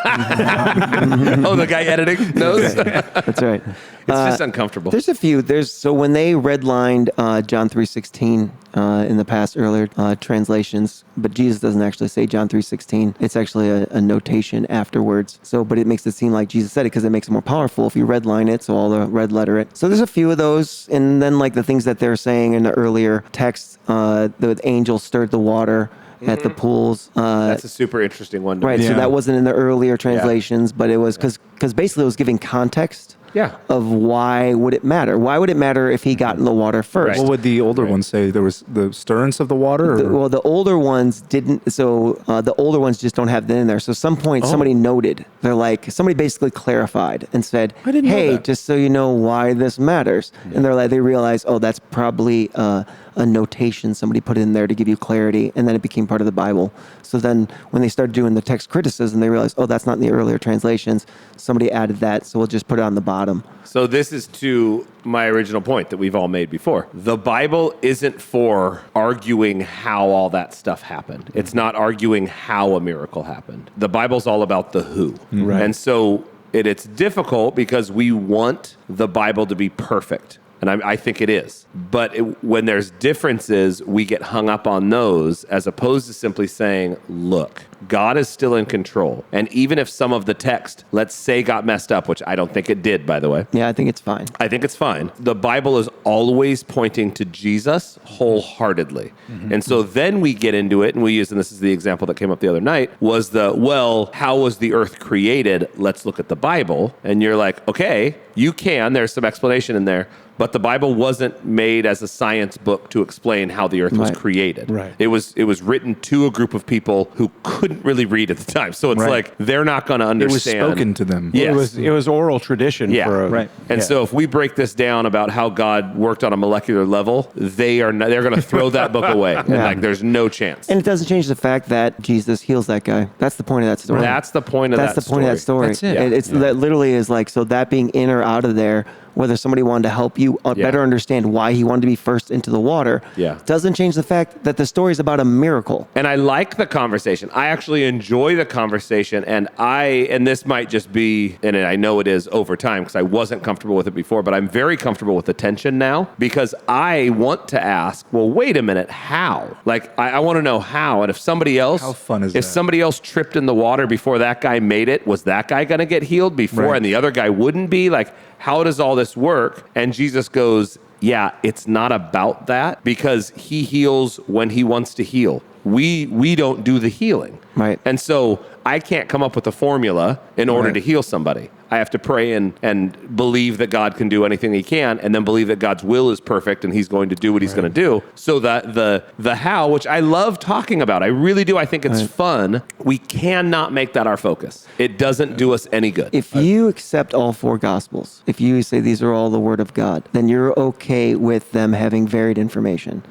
Oh, the guy editing knows. That's right. It's just uncomfortable. There's a few. So when they redlined John 3:16 in the past earlier translations, but Jesus doesn't actually say John 3:16. It's actually a notation afterwards. So, but it makes it seem like Jesus said it because it makes it more powerful if you redline it. So all the red letter it. So there's a few of those, and then like the things that they're saying in the earlier text, the angel stirred the water at the pools. That's a super interesting one. To Right. me. So Yeah. that wasn't in the earlier translations, but it was because basically it was giving context. Yeah. Of why would it matter? Why would it matter if he got in the water first? What would the older ones say? There was the stirrance of the water? Or? The older ones didn't. So the older ones just don't have that in there. So some point somebody noted. They're like somebody basically clarified and said, I didn't know "Hey, that." just so you know why this matters." And they're like, they realize, oh, that's probably a notation somebody put in there to give you clarity, and then it became part of the Bible. So then when they started doing the text criticism, they realized, oh, that's not in the earlier translations. Somebody added that, so we'll just put it on the bottom. So this is to my original point that we've all made before. The Bible isn't for arguing how all that stuff happened. It's not arguing how a miracle happened. The Bible's all about the who. Right. And so it's difficult because we want the Bible to be perfect. And I think it is. But when there's differences, we get hung up on those as opposed to simply saying, look, God is still in control. And even if some of the text, let's say, got messed up, which I don't think it did, by the way. Yeah, I think it's fine. I think it's fine. The Bible is always pointing to Jesus wholeheartedly. And so then we get into it, and we use, and this is the example that came up the other night, was how was the earth created? Let's look at the Bible. And you're like, okay, there's some explanation in there. But the Bible wasn't made as a science book to explain how the earth was created. Right. It was written to a group of people who couldn't really read at the time. So it's like they're not going to understand. It was spoken to them. Yes. It was oral tradition. And so if we break this down about how God worked on a molecular level, they're going to throw that book away. And like there's no chance. And it doesn't change the fact that Jesus heals that guy. That's the point of that story. That's the point of that story. That's the point of that story. That's it. It's that literally is like, so that being in or out of there, whether somebody wanted to help you better understand why he wanted to be first into the water, doesn't change the fact that the story is about a miracle. And I like the conversation. I actually enjoy the conversation. And this might just be, and I know it is over time because I wasn't comfortable with it before, but I'm very comfortable with the tension now because I want to ask, well, wait a minute, how? Like, I want to know how. And if somebody else, how fun is that? If somebody else tripped in the water before that guy made it, was that guy going to get healed before and the other guy wouldn't be? Like, how does all this work? And Jesus goes, yeah, it's not about that because he heals when he wants to heal. We don't do the healing. Right. And so I can't come up with a formula in order to heal somebody. I have to pray and believe that God can do anything he can, and then believe that God's will is perfect and he's going to do what he's going to do. So that the how, which I love talking about, I really do. I think it's fun. We cannot make that our focus. It doesn't do us any good. If you accept all four gospels, if you say these are all the word of God, then you're okay with them having varied information.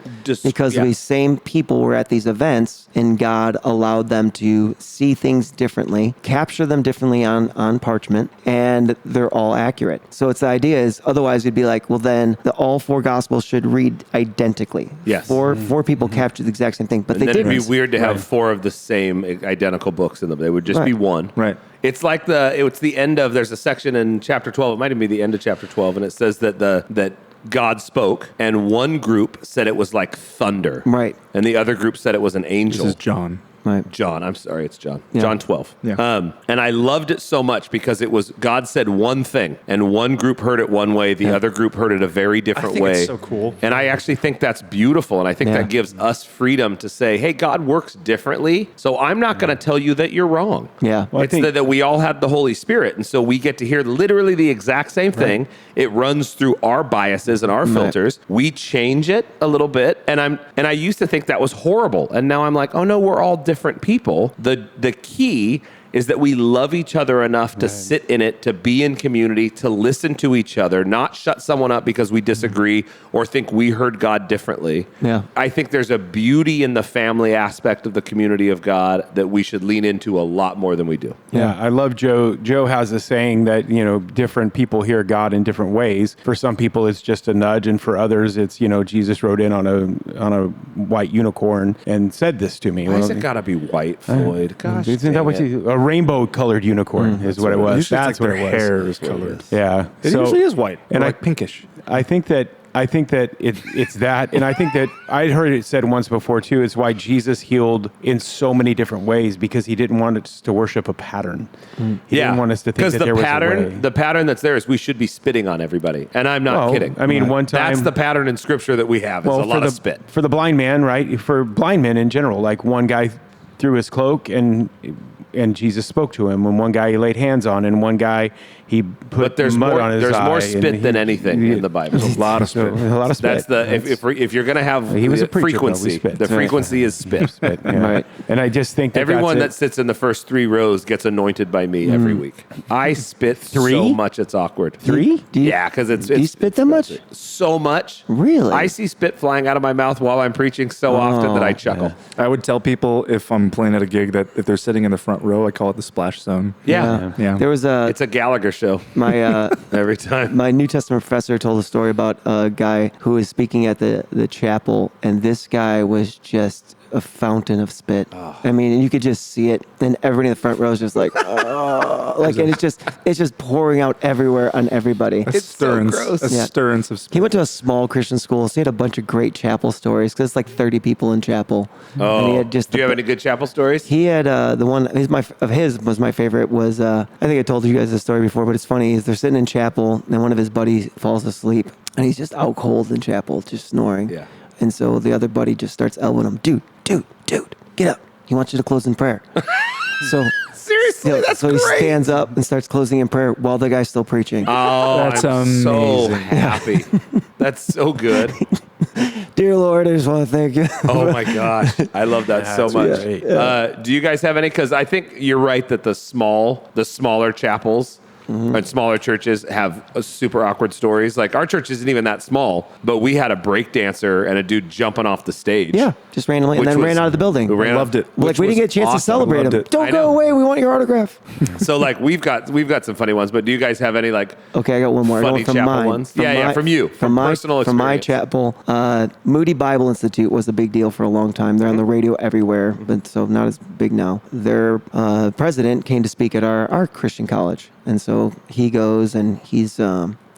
Because these same people were at these events and God allowed them to see things differently, capture them differently on parchment, and they're all accurate. So it's the idea is, otherwise you'd be like, well then all four gospels should read identically. Yes. Four people captured the exact same thing, but and they then didn't. It'd be weird to have four of the same identical books in them. They would just be one. Right. It's like it's the end of, there's a section in chapter 12, it might even be the end of chapter 12, and it says that God spoke, and one group said it was like thunder. Right. And the other group said it was an angel. This is John. Right. John, I'm sorry, it's John. Yeah. John 12. Yeah. And I loved it so much because it was, God said one thing, and one group heard it one way, the other group heard it a very different way. It's so cool. And I actually think that's beautiful, and I think that gives us freedom to say, hey, God works differently, so I'm not going to tell you that you're wrong. Yeah. Well, It's that we all have the Holy Spirit, and so we get to hear literally the exact same thing. It runs through our biases and our filters. We change it a little bit, and I used to think that was horrible, and now I'm like, oh no, we're all different people. The key is that we love each other enough to sit in it, to be in community, to listen to each other, not shut someone up because we disagree or think we heard God differently. Yeah. I think there's a beauty in the family aspect of the community of God that we should lean into a lot more than we do. Yeah, I love Joe. Joe has a saying that, different people hear God in different ways. For some people, it's just a nudge, and for others, it's, Jesus rode in on a white unicorn and said this to me. Why is it gotta be white, Floyd? Gosh, Isn't that what a rainbow-colored unicorn is what it was? Usually That's it's like what their it was. hair is colored. Yeah, It usually is white, and or like pinkish. I think that it's that, and I think that I'd heard it said once before too. It's why Jesus healed in so many different ways, because he didn't want us to worship a pattern. He didn't want us to think that there was a way. The pattern that's there is we should be spitting on everybody, and I'm not kidding. I mean, one time that's the pattern in Scripture that we have. It's a lot of spit for the blind man, right? For blind men in general, like one guy threw his cloak and Jesus spoke to him, and one guy he laid hands on, and one guy he put mud on his eye. There's more spit than anything in the Bible. There's a lot of spit. A lot of spit. That's if you're going to have He was a preacher, frequency, the frequency is spit. Right. And I just think that everyone that sits in the first 3 rows gets anointed by me every week. I spit so much it's awkward. 3? Yeah, because it's do you spit that much? So much. Really? I see spit flying out of my mouth while I'm preaching so often that I chuckle. I would tell people if I'm playing at a gig that if they're sitting in the front row, I call it the splash zone. Yeah. There was It's a Gallagher show. my Every time. my New Testament professor told a story about a guy who was speaking at the chapel, and this guy was just a fountain of spit. I mean, you could just see it. And everybody in the front row is just like, oh. like, and it's just pouring out everywhere on everybody. It's stirrance. so gross. A Yeah. stirrance of He went to a small Christian school, so he had a bunch of great chapel stories because it's like 30 people in chapel. Oh, And he had just do you have any good chapel stories? He had the one of his was my favorite was I think I told you guys this story before, but it's funny. Is they're sitting in chapel and one of his buddies falls asleep and he's just out cold in chapel, just snoring. Yeah. And so the other buddy just starts elbowing him, dude, get up. He wants you to close in prayer. So Seriously, that's so great. he stands up and starts closing in prayer while the guy's still preaching. Oh, That's I'm so amazing. happy. That's so good. Dear Lord, I just want to thank you. Oh my gosh, I love that so That's much. great. Do you guys have any? Because I think you're right that the smaller chapels and smaller churches have super awkward stories. Like our church isn't even that small, but we had a break dancer and a dude jumping off the stage. Yeah, just randomly, and Which then was- ran out of the building. we ran loved out- it. Like which we didn't was get a chance to awesome. celebrate Loved him. it. Don't I go know. away. We want your autograph. So like we've got some funny ones, but do you guys have any like? Okay, I got one more. I got Funny one from chapel mine. ones? Yeah, from you, from my personal from my experience. chapel. Moody Bible Institute was a big deal for a long time. They're on the radio everywhere, but so not as big now. Their president came to speak at our Christian college, and so he goes and he's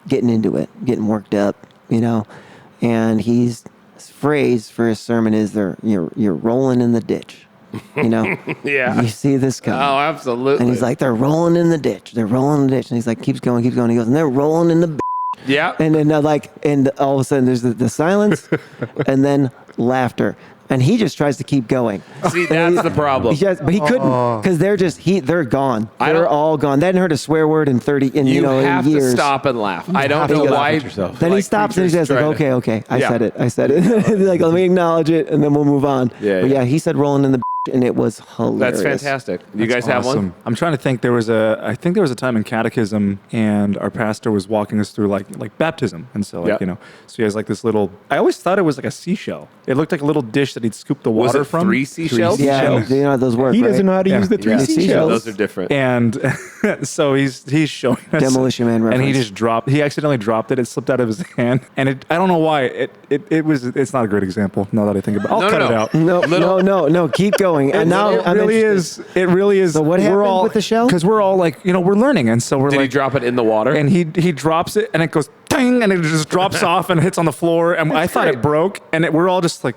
getting into it, getting worked up, and his phrase for his sermon is you're rolling in the ditch. Yeah. You see this coming. Oh, absolutely. And he's like, they're rolling in the ditch. They're rolling in the ditch. And he's like, keeps going. He goes, and they're rolling in the yeah. And then and all of a sudden there's the silence and then laughter. And he just tries to keep going. See, that's the problem. But he couldn't because they're gone. I They're don't- all gone. They hadn't heard a swear word in 30 in You have in years. to stop and laugh. I don't have know to laugh why. at yourself. Then he like, stops and he preachers says, like, try to- okay, I Yeah. said it. Like, let me acknowledge it and then we'll move on. Yeah, But yeah. he said rolling in the and it was hilarious. That's fantastic. You guys have one? Awesome. I'm trying to think. I think there was a time in catechism, and our pastor was walking us through like baptism, and so Yep. so he has like this little. I always thought it was like a seashell. It looked like a little dish that he'd scoop the Was water it from. 3 seashells? Yeah, seashells. do you know how those work, He right? doesn't know how to Yeah. use the three Yeah. seashells. Seashells. Those are different. And so he's showing us Demolition Man and he reference. just he accidentally dropped it. It slipped out of his hand, and I don't know why. It's not a great example. Now that I think about it, I'll cut it out. No, keep going. And now it I'm really interested. is. It really is. So what happened we're all, with the shell? Because we're all like, we're learning, and so we're Did like, he drop it in the water? and he drops it, and it goes ting, and it just drops off and hits on the floor, and I thought it broke, and we're all just like,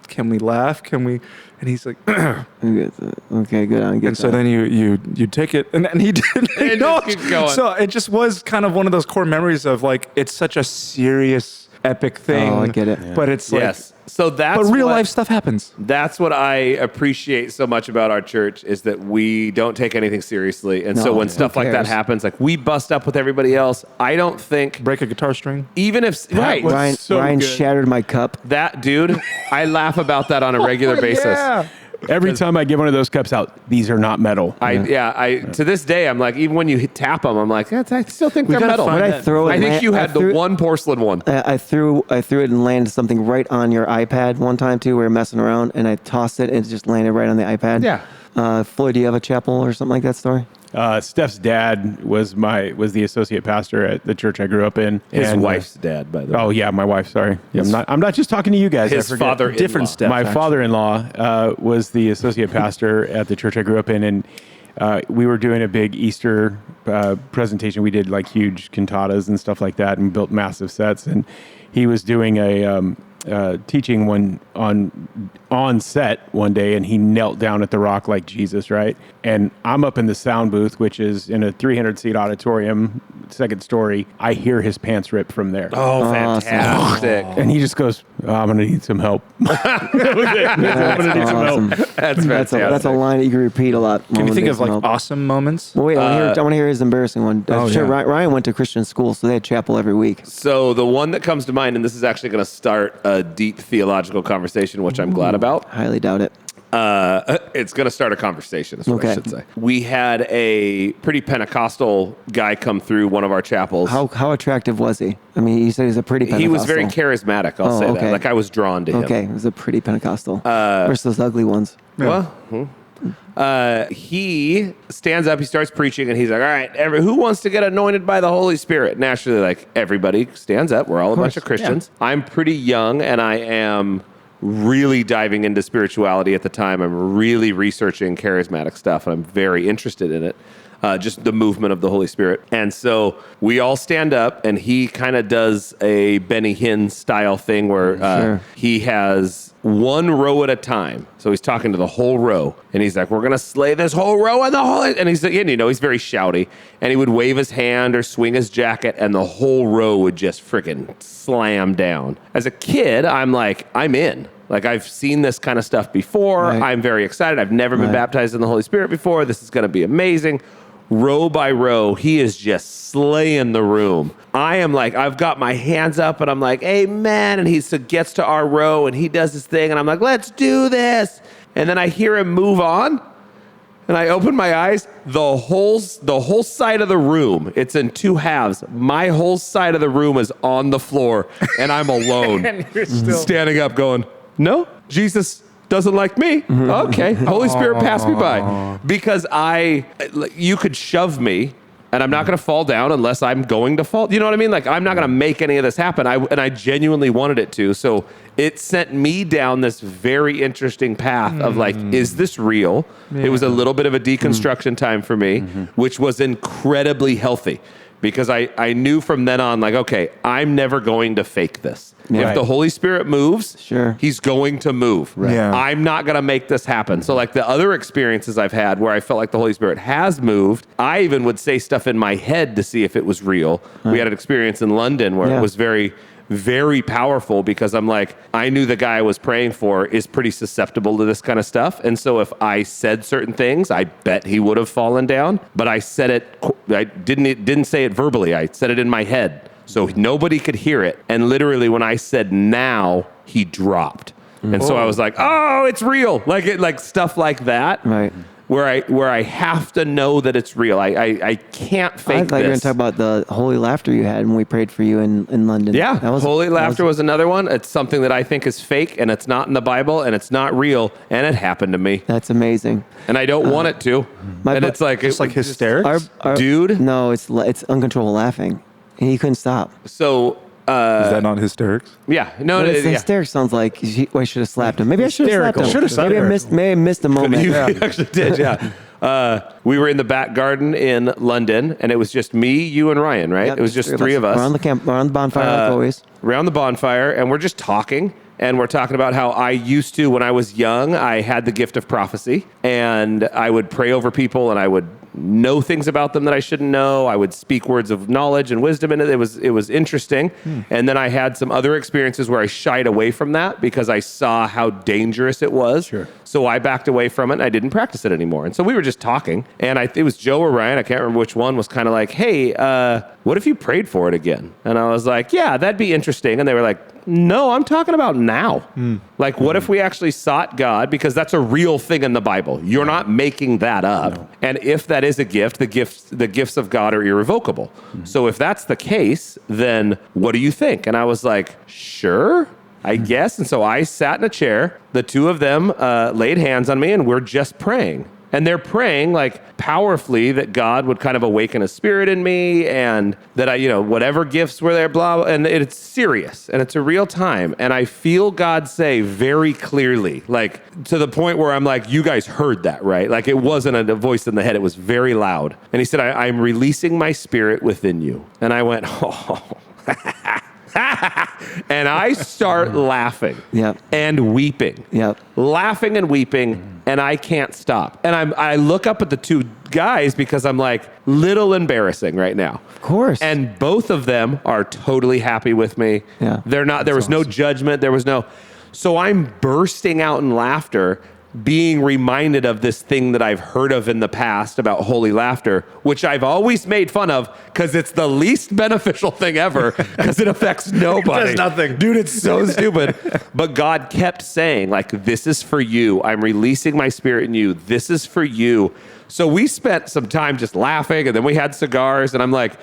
can we laugh? Can we? And he's like, Okay, good on. and so then you take it, and he did. It just keeps going. So it just was kind of one of those core memories of like, it's such a serious, epic thing. Oh, I get it. But it's like, yes. So that's but real what- life stuff happens. That's what I appreciate so much about our church is that we don't take anything seriously. And so No, when who stuff like that cares? happens, like we bust up with everybody else. I don't think Break a guitar string. even if right was Ryan, so Ryan good. shattered my cup. that dude, I laugh about that on a regular basis. Every time I give one of those cups out, these are not metal. I to this day I'm like even when you tap them I'm like I still think they're gotta metal. find When I that- throw it, I think you had the threw, one porcelain one. I threw it and landed something right on your iPad one time too. We were messing around and I tossed it and it just landed right on the iPad. Yeah. Floyd, do you have a chapel or something like that story? Steph's dad was the associate pastor at the church I grew up in. His and, wife's dad, by the way. Oh yeah, my wife. Sorry, I'm not just talking to you guys. His I forget. father-in-law. Different Steph. My actually. father-in-law was the associate pastor at the church I grew up in, and we were doing a big Easter presentation. We did like huge cantatas and stuff like that, and built massive sets. And he was doing a teaching one on set one day, and he knelt down at the rock like Jesus, right? And I'm up in the sound booth, which is in a 300-seat auditorium, second story. I hear his pants rip from there. Oh, fantastic. And he just goes, I'm going to need some help. That was it. I'm going to need some help. That's That's fantastic. a line that you can repeat a lot. Can you think of like awesome moments? Well, wait, I want to hear his embarrassing one. Sure, yeah. Ryan went to Christian school, so they had chapel every week. So the one that comes to mind, and this is actually going to start a deep theological conversation, which I'm glad about. Highly doubt it. It's going to start a conversation, is what I Okay. should say. We had a pretty Pentecostal guy come through one of our chapels. How attractive was he? I mean, you said he's a pretty Pentecostal. He was very charismatic, I'll say okay. that. Like I was drawn to him. Okay, he was a pretty Pentecostal. Versus those ugly ones. Well, he stands up, he starts preaching, and he's like, all right, who wants to get anointed by the Holy Spirit? Naturally, like everybody stands up. We're all a bunch of Christians. Yeah. I'm pretty young, and I am really diving into spirituality at the time. I'm really researching charismatic stuff, and I'm very interested in it. just the movement of the Holy Spirit. And so we all stand up, and he kind of does a Benny Hinn style thing where he has one row at a time. So he's talking to the whole row, and he's like, we're going to slay this whole row and the whole, and he's, he's very shouty, and he would wave his hand or swing his jacket, and the whole row would just freaking slam down. As a kid, I'm like, I'm in. Like, I've seen this kind of stuff before. Right. I'm very excited. I've never been baptized in the Holy Spirit before. This is going to be amazing. Row by row, he is just slaying the room. I am like, I've got my hands up, and I'm like, amen. And he gets to our row, and he does his thing, and I'm like, let's do this. And then I hear him move on, and I open my eyes. The whole side of the room, it's in two halves. My whole side of the room is on the floor, and I'm alone. And you're still standing up going, no, Jesus doesn't like me. Okay. Holy Spirit passed me by. Because you could shove me, and I'm not going to fall down unless I'm going to fall. You know what I mean? Like, I'm not going to make any of this happen. And I genuinely wanted it to. So it sent me down this very interesting path of like, is this real? Yeah. It was a little bit of a deconstruction time for me, which was incredibly healthy. Because I knew from then on, like, okay, I'm never going to fake this. Yeah. If the Holy Spirit moves, he's going to move. Right. Yeah. I'm not going to make this happen. So like the other experiences I've had where I felt like the Holy Spirit has moved, I even would say stuff in my head to see if it was real. Right. We had an experience in London where it was very, very powerful because I'm like, I knew the guy I was praying for is pretty susceptible to this kind of stuff. And so if I said certain things, I bet he would have fallen down. But I said it, I didn't say it verbally. I said it in my head. So nobody could hear it. And literally when I said now, he dropped. And so I was like, oh, it's real. Like stuff like that. Right. Where I have to know that it's real. I can't fake this. I thought you were going to talk about the holy laughter you had when we prayed for you in London. Yeah, holy laughter was another one. It's something that I think is fake, and it's not in the Bible, and it's not real, and it happened to me. That's amazing. And I don't want it to. And it's like hysterics, dude. No, it's uncontrollable laughing, and he couldn't stop. So. Is that not hysterics? Yeah. No, hysterics sounds like I should have slapped him. Maybe I should have slapped him. Maybe I missed a moment. You actually did, yeah. We were in the back garden in London, and it was just me, you, and Ryan, right? Yep, it was just three of us. We're on the bonfire, like always. Around the bonfire, and we're just talking. And we're talking about how I used to, when I was young, I had the gift of prophecy. And I would pray over people, and I would know things about them that I shouldn't know. I would speak words of knowledge and wisdom in it. It was interesting. And then I had some other experiences where I shied away from that because I saw how dangerous it was. Sure. So I backed away from it, and I didn't practice it anymore. And so we were just talking. And it was Joe or Ryan, I can't remember which one, was kind of like, hey, what if you prayed for it again? And I was like, yeah, that'd be interesting. And they were like, no, I'm talking about now. Like, what if we actually sought God? Because that's a real thing in the Bible. You're not making that up. No. And if that is a gift, the gifts of God are irrevocable. So if that's the case, then what do you think? And I was like, sure, I guess. And so I sat in a chair. The two of them laid hands on me, and we're just praying. And they're praying like powerfully that God would kind of awaken a spirit in me, and that whatever gifts were there, blah, blah, and it's serious and it's a real time. And I feel God say very clearly, like to the point where I'm like, you guys heard that, right? Like it wasn't a voice in the head. It was very loud. And he said, I'm releasing my spirit within you. And I went, oh, and I start laughing and weeping, laughing and weeping, and I can't stop. And I look up at the two guys because I'm like, little embarrassing right now. Of course. And both of them are totally happy with me. Yeah. They're not. There was awesome. No judgment. There was no. So I'm bursting out in laughter, being reminded of this thing that I've heard of in the past about holy laughter, which I've always made fun of because it's the least beneficial thing ever because it affects nobody. It does nothing. Dude, it's so stupid. But God kept saying, like, this is for you. I'm releasing my spirit in you. This is for you. So we spent some time just laughing, and then we had cigars, and I'm like,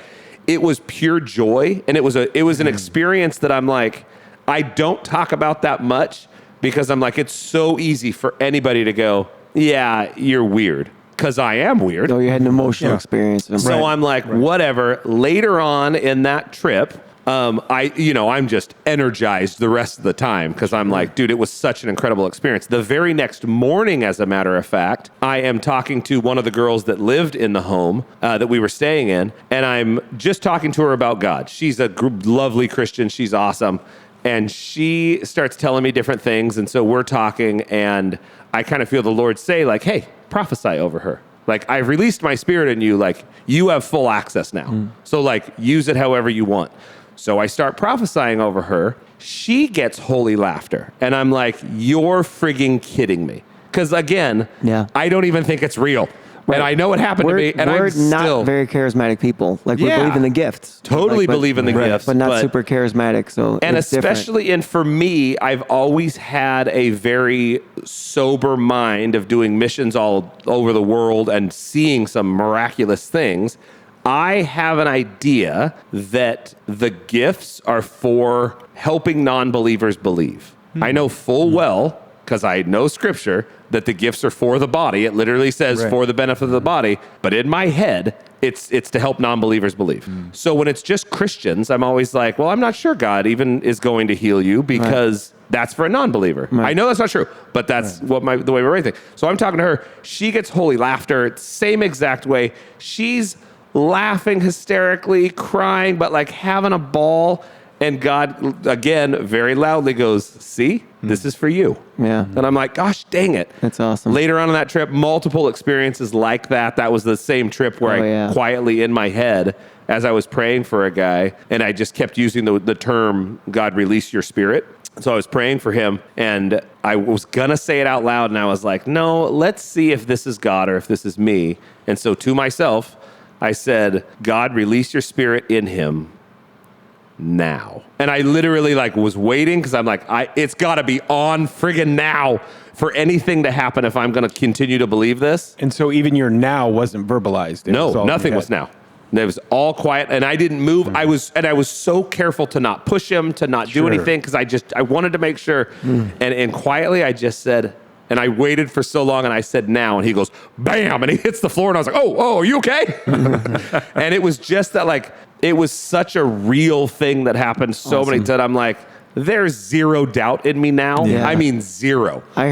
it was pure joy. And it was an experience that I'm like, I don't talk about that much, because I'm like, it's so easy for anybody to go, yeah, you're weird. Because I am weird. No, you had an emotional experience. So I'm like, whatever. Later on in that trip, I'm just energized the rest of the time because I'm like, dude, it was such an incredible experience. The very next morning, as a matter of fact, I am talking to one of the girls that lived in the home that we were staying in, and I'm just talking to her about God. She's a lovely Christian. She's awesome. And she starts telling me different things. And so we're talking, and I kind of feel the Lord say, like, hey, prophesy over her. Like, I've released my spirit in you. Like, you have full access now. So, like, use it however you want. So I start prophesying over her. She gets holy laughter. And I'm like, you're frigging kidding me. Because, again, I don't even think it's real. Right. And I know it happened to me, and we're I'm not still very charismatic people. Like, we believe in the gifts. Totally believe in the gifts. But not super charismatic, so and it's especially, different. and for me, I've always had a very sober mind of doing missions all over the world and seeing some miraculous things. I have an idea that the gifts are for helping non-believers believe. I know full well, because I know scripture, that the gifts are for the body. It literally says for the benefit of the body. But in my head, it's to help non-believers believe. So when it's just Christians, I'm always like, well, I'm not sure God even is going to heal you because that's for a non-believer. I know that's not true, but that's what the way we're raising. So I'm talking to her. She gets holy laughter, same exact way. She's laughing hysterically, crying, but like having a ball. And God, again, very loudly goes, see, this is for you. Yeah. And I'm like, gosh, dang it. That's awesome. Later on in that trip, multiple experiences like that. That was the same trip where quietly in my head, as I was praying for a guy, and I just kept using the term, God, release your spirit. So I was praying for him, and I was going to say it out loud, and I was like, no, let's see if this is God or if this is me. And so to myself, I said, God, release your spirit in him now. And I literally was waiting because I'm like, it's got to be on friggin' now for anything to happen if I'm going to continue to believe this. And so even your now wasn't verbalized. No, nothing was now. It was all quiet, and I didn't move. I was so careful to not push him, to not do anything, because I wanted to make sure. And quietly, I just said, and I waited for so long, and I said now, and he goes, bam, and he hits the floor, and I was like, oh, are you okay? And it was just that, it was such a real thing that happened so many times. I'm like, there's zero doubt in me now. Yeah. I mean, zero. I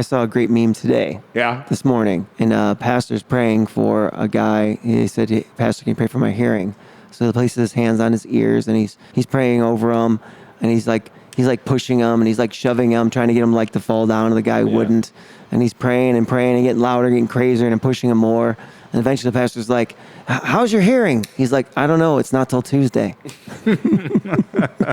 saw a great meme today. Yeah. This morning, and pastor's praying for a guy. He said, hey, Pastor, can you pray for my hearing? So he places his hands on his ears, and he's praying over him, and he's pushing him, and he's shoving him, trying to get him to fall down, and the guy wouldn't. And he's praying and getting louder, getting crazier, and pushing him more. And eventually the pastor's like, how's your hearing? He's like, I don't know. It's not till Tuesday.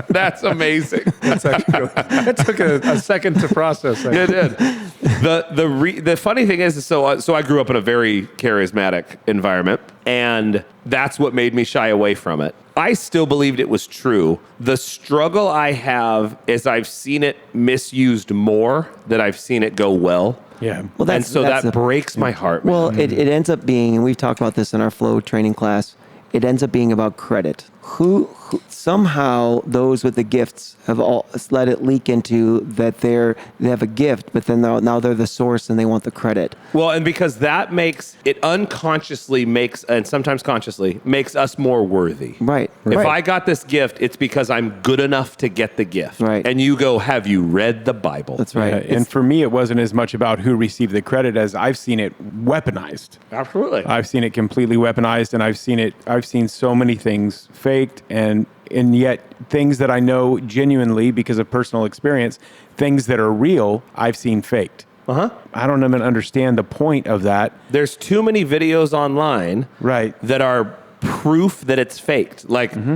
That's amazing. That took a second to process. It did. The funny thing is, so I grew up in a very charismatic environment, and that's what made me shy away from it. I still believed it was true. The struggle I have is I've seen it misused more than I've seen it go well. Yeah. Well, that breaks my heart. Man. Well, it ends up being, and we've talked about this in our flow training class, it ends up being about credit. Who somehow those with the gifts have all let it leak into that they have a gift, but then now they're the source and they want the credit. Well, and because that makes it unconsciously and sometimes consciously makes us more worthy. Right. If I got this gift, it's because I'm good enough to get the gift. Right. And you go, have you read the Bible? That's right. Yeah, and for me, it wasn't as much about who received the credit as I've seen it weaponized. Absolutely. I've seen it completely weaponized, and I've seen so many things faked, and yet things that I know genuinely because of personal experience, things that are real, I've seen faked. I don't even understand the point of that. There's too many videos online that are proof that it's faked. The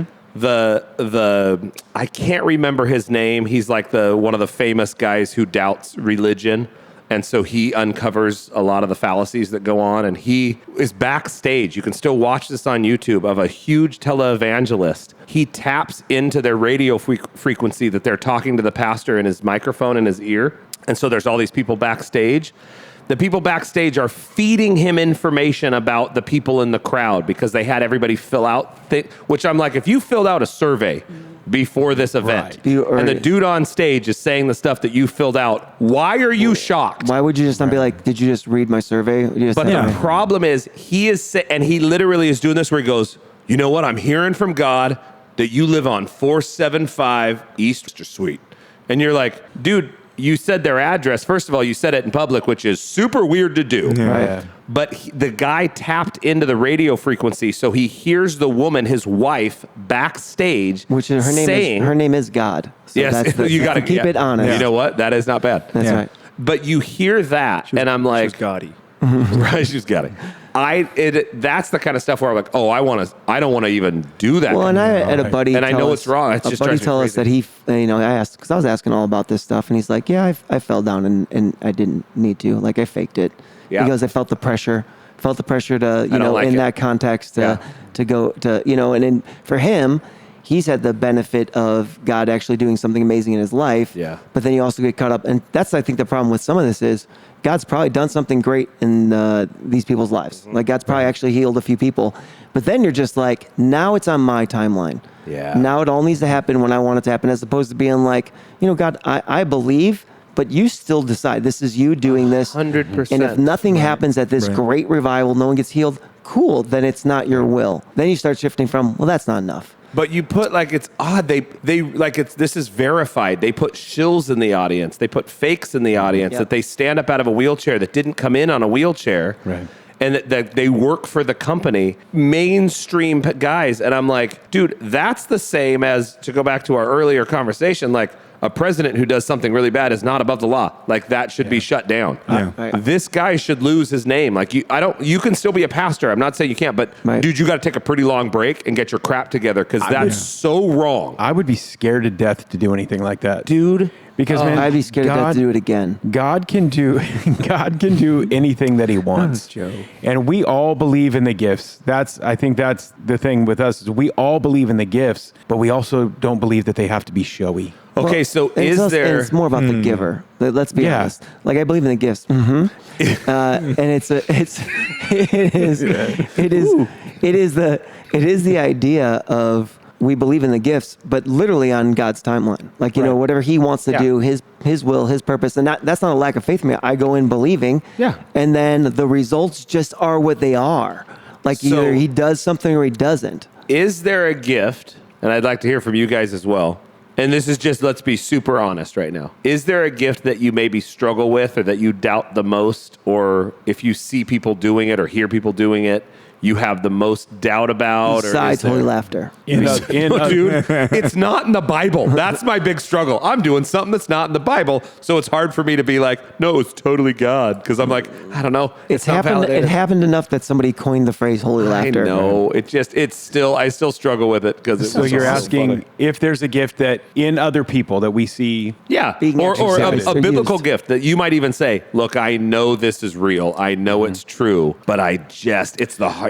I can't remember his name. He's one of the famous guys who doubts religion. And so he uncovers a lot of the fallacies that go on, and he is backstage. You can still watch this on YouTube of a huge televangelist. He taps into their radio frequency that they're talking to the pastor in his microphone in his ear. And so there's all these people backstage. The people backstage are feeding him information about the people in the crowd because they had everybody fill out, which I'm like, if you filled out a survey before this event, and the dude on stage is saying the stuff that you filled out, why are you shocked? Why would you just not be like, did you just read my survey? But the problem is, he literally is doing this where he goes, you know what, I'm hearing from God, that you live on 475 East Suite. And you're like, dude, you said their address. First of all, you said it in public, which is super weird to do. Right. But the guy tapped into the radio frequency, so he hears the woman, his wife, backstage, Which is her name is God. So yes, you got to keep it honest. You know what? That is not bad. That's right. But you hear that, and I'm like, She's gaudy. right? She's got it. That's the kind of stuff where I'm like, oh, I don't want to even do that. Well, and I had a buddy, and I know it's wrong. It's a just buddy drives me tell us crazy. that he, I asked because I was asking all about this stuff, and he's like, yeah, I fell down and I didn't need to, like I faked it. Yeah. He goes, I felt the pressure to, like in it. that context to go to, and then for him, he's had the benefit of God actually doing something amazing in his life. Yeah. But then you also get caught up, and that's I think the problem with some of this is God's probably done something great in these people's lives. Mm-hmm. Like God's probably actually healed a few people, but then you're just like, now it's on my timeline. Yeah. Now it all needs to happen when I want it to happen, as opposed to being like, God, I believe, but you still decide. This is you doing this. 100%. And if nothing happens at this great revival, no one gets healed, cool, then it's not your will. Then you start shifting from, well, that's not enough. But you put it's odd. They like this is verified. They put shills in the audience. They put fakes in the audience Yep. that they stand up out of a wheelchair that didn't come in on a wheelchair. Right. And that they work for the company, mainstream guys. And I'm like, dude, that's the same as, to go back to our earlier conversation, like a president who does something really bad is not above the law. Like that should be shut down. Yeah. Right. This guy should lose his name. Like you can still be a pastor. I'm not saying you can't, but Right. dude, you got to take a pretty long break and get your crap together because that's so wrong. I would be scared to death to do anything like that, Dude. Because man, I'd be scared to do it again. God can do anything that he wants. Joe. And we all believe in the gifts. I think that's the thing with us is we all believe in the gifts, but we also don't believe that they have to be showy. Okay, so And is there? It's more about the giver. Let's be honest. Like I believe in the gifts, and it is the idea of we believe in the gifts, but literally on God's timeline. Like whatever He wants to do, His will, His purpose, and that's not a lack of faith in me. I go in believing, and then the results just are what they are. Like So- either He does something or He doesn't. Is there a gift? And I'd like to hear from you guys as well. And this is just, let's be super honest right now. Is there a gift that you maybe struggle with or that you doubt the most? Or if you see people doing it or hear people doing it, you have the most doubt about? Besides holy laughter. Dude, it's not in the Bible. That's my big struggle. I'm doing something that's not in the Bible. So it's hard for me to be like, no, it's totally God. Because I'm like, I don't know. It's not happened. It validated. happened enough that somebody coined the phrase holy I laughter. know. I still struggle with it because So you're asking if there's a gift that in other people that we see. Yeah, being or exercised a or biblical used. gift that you might even say, look, I know this is real. I know it's true, but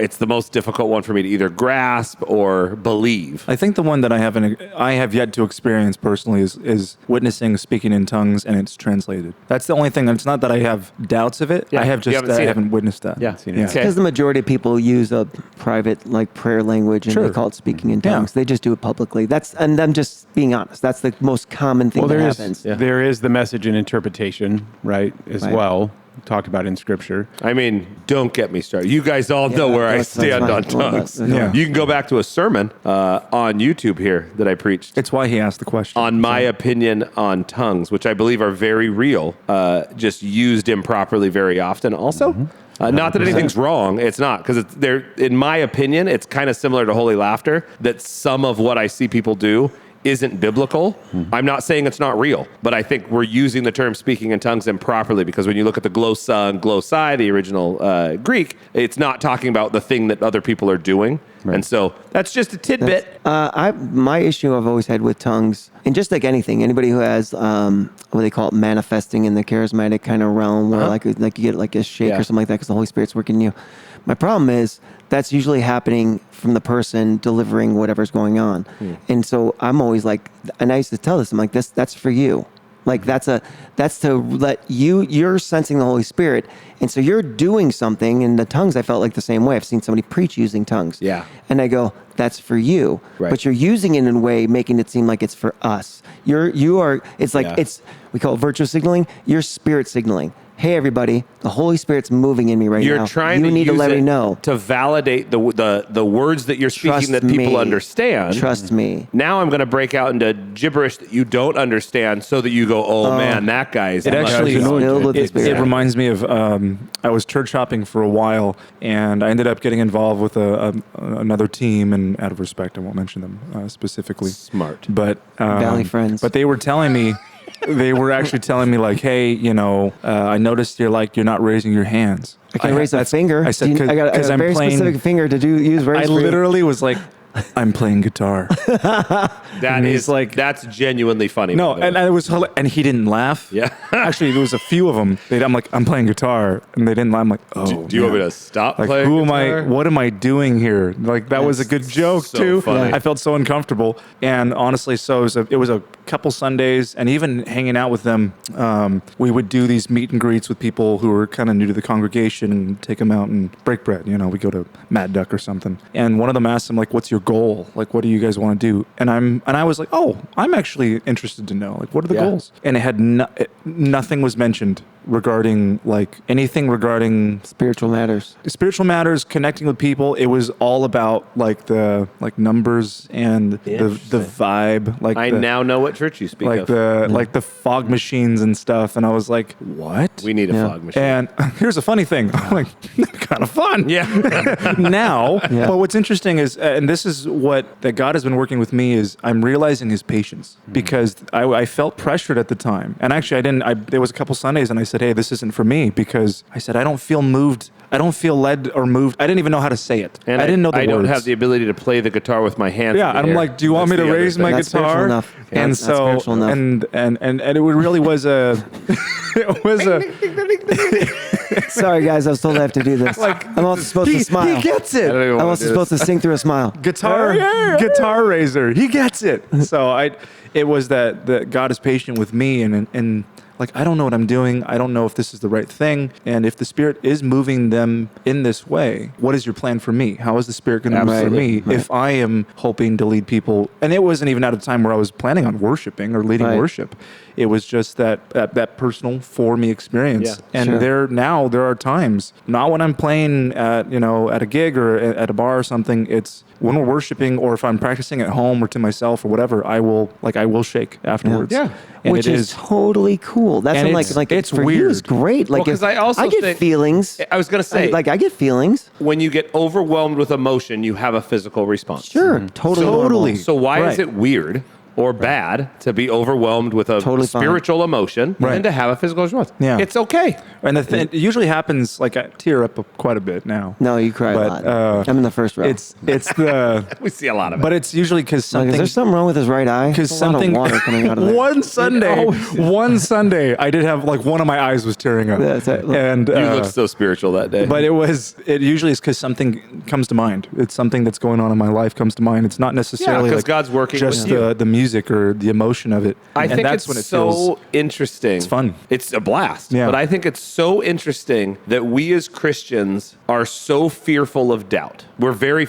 it's the most difficult one for me to either grasp or believe. I think the one that I have yet to experience personally is witnessing speaking in tongues and it's translated. That's the only thing. It's not that I have doubts of it. Yeah, I have you just haven't seen it. haven't witnessed that. Yeah. Seen it. Okay. Because the majority of people use a private prayer language and Sure. they call it speaking in Yeah. tongues. They just do it publicly. And I'm just being honest. That's the most common thing that happens. There is the message and interpretation, right, as Right. well, talked about in Scripture. I mean, don't get me started. You guys all know where I that's stand fine. on Well, tongues. that's- You can go back to a sermon on YouTube here that I preached. It's why he asked the question. On my opinion on tongues, which I believe are very real, just used improperly very often also. Not that anything's wrong. It's not. Because in my opinion, it's kind of similar to holy laughter, that some of what I see people do isn't biblical. I'm not saying it's not real, but I think we're using the term speaking in tongues improperly because when you look at the glossa and glossai, the original Greek, it's not talking about the thing that other people are doing. And so that's just a tidbit. My issue I've always had with tongues, and just like anything, anybody who has what they call it manifesting in the charismatic kind of realm, where like you get like a shake or something like that because the Holy Spirit's working in you. My problem is that's usually happening from the person delivering whatever's going on, and so I'm always like, and I used to tell this, I'm like, that's for you. Like that's to let you're sensing the Holy Spirit. And so you're doing something in the tongues. I felt like the same way. I've seen somebody preach using tongues. Yeah. And I go, that's for you. Right. But you're using it in a way, making it seem like it's for us. It's like, Yeah. we call it virtual signaling. You're spirit signaling. hey, everybody, the Holy Spirit's moving in me right now. You're trying you to need use to let it me know. to validate the words that you're speaking Trust that people me. understand. Trust me. Now I'm going to break out into gibberish that you don't understand so that you go, oh man, that guy's It actually Filled with the Spirit. it reminds me of I was church hopping for a while, and I ended up getting involved with another team, and out of respect, I won't mention them specifically. Smart. But Valley friends. But they were telling me. They were actually telling me like, hey, I noticed you're not raising your hands. I can't raise a finger. I said, I got a I'm very playing, specific finger to use very I literally was like, I'm playing guitar. That's genuinely funny. No, by the way. and I was, and he didn't laugh. Yeah. Actually, there was a few of them. I'm like, I'm playing guitar, and they didn't laugh. I'm like, oh, do you want me to stop like, playing who guitar? am I? What am I doing here? Like, that was a good joke so too. funny. I felt so uncomfortable, and honestly, so it was a couple Sundays, and even hanging out with them, we would do these meet and greets with people who were kind of new to the congregation, and take them out and break bread. We go to Mad Duck or something, and one of them asked him like, "What's your goal? Like, what do you guys want to do?" And I was like, "Oh, I'm actually interested to know. Like, what are the goals?" And it had nothing was mentioned regarding like anything regarding spiritual matters, connecting with people. It was all about like the numbers and the vibe. Like I now know what church you speak of. Like the fog machines and stuff. And I was like, what? We need a fog machine. And here's a funny thing. I'm like, kind of fun. Yeah. Now, but what's interesting is, and this is what that God has been working with me, is I'm realizing His patience, because I felt pressured at the time, and actually there was a couple Sundays, and I said, hey, this isn't for me, because I said I don't feel moved. I don't feel led or moved. I didn't even know how to say it. And I didn't know the I words. don't have the ability to play the guitar with my hands. Yeah, in the and I'm air. like, do you want me That's to the other raise thing. my That's spiritual guitar? enough. Yeah, And that's so, spiritual enough. and it really was a, it was a. Sorry, guys, I was told I have to do this. I'm also supposed to smile. He gets it. I'm also supposed to sing through a smile. Guitar raiser. He gets it. So it was that God is patient with me, and like, I don't know what I'm doing. I don't know if this is the right thing. And if the Spirit is moving them in this way, what is your plan for me? How is the Spirit going to move for me if I am hoping to lead people? And it wasn't even at a time where I was planning on worshiping or leading worship. It was just that personal for me experience. Yeah, and there are times, not when I'm playing at a gig or at a bar or something. It's when we're worshiping, or if I'm practicing at home or to myself or whatever, I will shake afterwards. Yeah. And Which it is totally cool. That's and when, it's- it's for you, weird. it's great. Like, Well, 'cause I also get think- feelings. I was going to say, I get feelings. when you get overwhelmed with emotion, you have a physical response. Sure, totally. normal. So why is Right. it weird or bad to be overwhelmed with a Totally fine. spiritual emotion and to have a physical response? Yeah. It's okay. And it usually happens, like, I tear up quite a bit now. No, you cry But, a lot. I'm in the first row. It's the, We see a lot of it. but it's usually because Like, something. is there something wrong with his right eye? Because There's a lot of something water coming out of there. one Sunday, I did have like one of my eyes was tearing up, That's it. and you looked so spiritual that day. but it usually is because something comes to mind. It's something that's going on in my life comes to mind. It's not necessarily 'cause like God's working just with you. the music or the emotion of it. I And think that's it's when it so feels interesting. It's fun. It's a blast. Yeah. But I think it's so interesting that we as Christians are so fearful of doubt. We're very